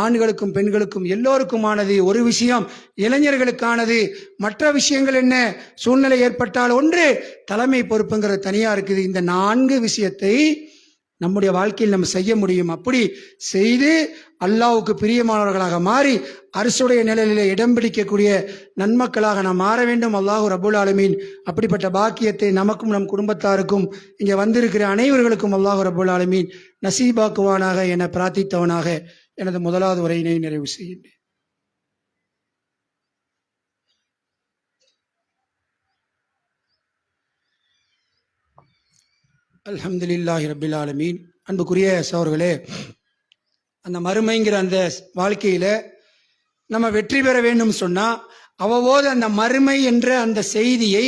ஆண்களுக்கும் பெண்களுக்கும் எல்லோருக்குமானது. ஒரு விஷயம் இளைஞர்களுக்கானது. மற்ற விஷயங்கள் என்ன? சூழ்நிலை ஏற்பட்டால் ஒன்று, தலைமை பொறுப்புங்கிறது தனியா இருக்குது. இந்த 4 விஷயத்தை நம்முடைய வாழ்க்கையில் நம்ம செய்ய முடியும். அப்படி செய்து அல்லாஹ்வுக்கு பிரியமானவர்களாக மாறி அரசுடைய நிலையிலே இடம் பிடிக்கக்கூடிய நன்மக்களாக நாம் மாற வேண்டும். அல்லாஹ் ரப்புல் ஆலமீன் அப்படிப்பட்ட பாக்கியத்தை நமக்கும் நம் குடும்பத்தாருக்கும் இங்கே வந்திருக்கிற அனைவர்களுக்கும் அல்லாஹ் ரப்புல் ஆலமீன் நசீபாக்குவானாக என பிரார்த்தித்தவனாக எனது முதலாவது உரையினை நிறைவு செய்கின்றேன். அல்ஹம்துலில்லாஹி ரப்பில் ஆலமீன். அன்புக்குரிய சகோதரர்களே, அந்த மறுமைங்கிற அந்த வாழ்க்கையில நம்ம வெற்றி பெற வேண்டும் சொன்னா அவ்வப்போது அந்த மறுமை என்ற அந்த செய்தியை,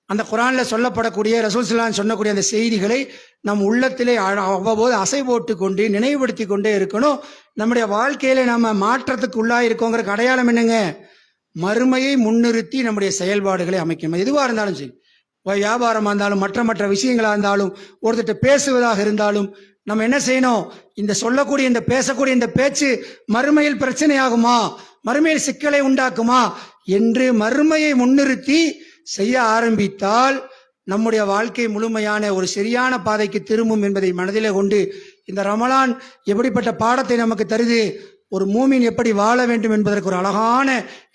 அந்த குர்ஆன்ல சொல்லப்படக்கூடிய ரசூல் ஸல்லல்லாஹு அலைஹி வஸல்லம் சொல்லக்கூடிய அந்த செய்திகளை நம் உள்ளத்திலே அவ்வப்போது அசை போட்டு கொண்டு நினைவுபடுத்தி கொண்டே இருக்கணும். நம்முடைய வாழ்க்கையில நம்ம மாற்றத்துக்கு உள்ளாயிருக்கோங்கிற அடையாளம் என்னங்க? மறுமையை முன்னிறுத்தி நம்முடைய செயல்பாடுகளை அமைக்கணும். எதுவாக இருந்தாலும் சரி, வியாபாரமா இருந்தாலும் மற்ற விஷயங்களா இருந்தாலும், ஒருத்தட்ட பேசுவதாக இருந்தாலும், நம்ம என்ன செய்யணும்? இந்த சொல்லக்கூடிய இந்த பேசக்கூடிய இந்த பேச்சு மறுமையில் பிரச்சனை ஆகுமா, மறுமையில் சிக்கலை உண்டாக்குமா என்று மறுமையை முன்னிறுத்தி செய்ய ஆரம்பித்தால் நம்முடைய வாழ்க்கை முழுமையான ஒரு சரியான பாதைக்கு திரும்பும் என்பதை மனதிலே கொண்டு, இந்த ரமலான் எப்படிப்பட்ட பாடத்தை நமக்கு தருது, ஒரு மூமின் எப்படி வாழ வேண்டும் என்பதற்கு ஒரு அழகான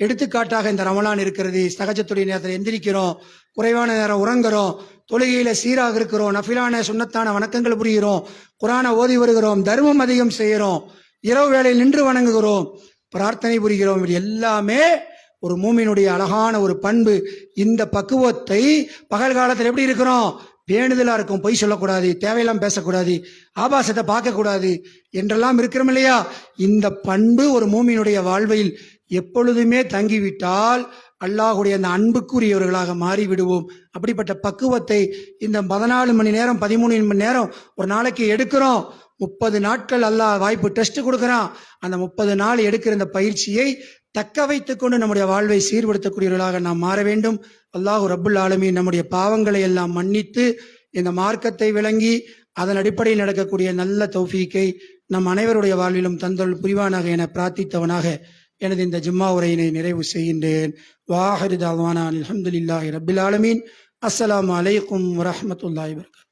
எடுத்துக்காட்டாக இந்த ரமலான் இருக்கிறது. தஹஜ்ஜுடைய நேரத்தில் எந்திரிக்கிறோம், குறைவான நேரம் உறங்குறோம், தொழுகையில சீராக இருக்கிறோம், நஃபிலான சுன்னத்தான வணக்கங்கள் புரிகிறோம், குர்ஆனை ஓதி வருகிறோம், தர்மம் அதிகம் செய்கிறோம், இரவு வேளையில் நின்று வணங்குகிறோம், பிரார்த்தனை புரிகிறோம். இது எல்லாமே ஒரு மூமினுடைய அழகான ஒரு பண்பு. இந்த பக்குவத்தை பகல் காலத்தில் எப்படி இருக்கிறோம்? பேணுதலா இருக்கும். பொய் சொல்லக்கூடாது, தேவையெல்லாம் பேசக்கூடாது, ஆபாசத்தை பார்க்க கூடாது என்றெல்லாம் இருக்கிறோம் இல்லையா? இந்த பண்பு ஒரு மூமினுடைய வாழ்வில் எப்பொழுதுமே தங்கிவிட்டால் அல்லாஹ்வுடைய அந்த அன்புக்குரியவர்களாக மாறிவிடுவோம். அப்படிப்பட்ட பக்குவத்தை இந்த 14 மணி நேரம் 13 மணி நேரம் ஒரு நாளைக்கு எடுக்கிறோம். 30 நாட்கள் அல்லாஹ் வாய்ப்பு டெஸ்ட் கொடுக்கிறான். அந்த 30 நாள் எடுக்கிற இந்த பயிற்சியை தக்க வைத்துக் கொண்டு நம்முடைய வாழ்வை சீர்படுத்தக்கூடியவர்களாக நாம் மாற வேண்டும். அல்லாஹ் ரப்புல் ஆலமீன் நம்முடைய பாவங்களை எல்லாம் மன்னித்து இந்த மார்க்கத்தை விளங்கி அதன் அடிப்படையில் நடக்கக்கூடிய நல்ல தௌஃபீக்கை நம் அனைவருடைய வாழ்விலும் தந்தருள் புரிவானாக என பிரார்த்தித்தவனாக எனது இந்த ஜும்மா உரையினை நிறைவு செய்கின்றேன். வாஹிரு தஅவானா அல்ஹம்துலில்லாஹி ரப்பில் ஆலமீன். அஸ்ஸலாமு அலைக்கும் வரஹ்மத்துல்லாஹி வபரகாத்துஹு.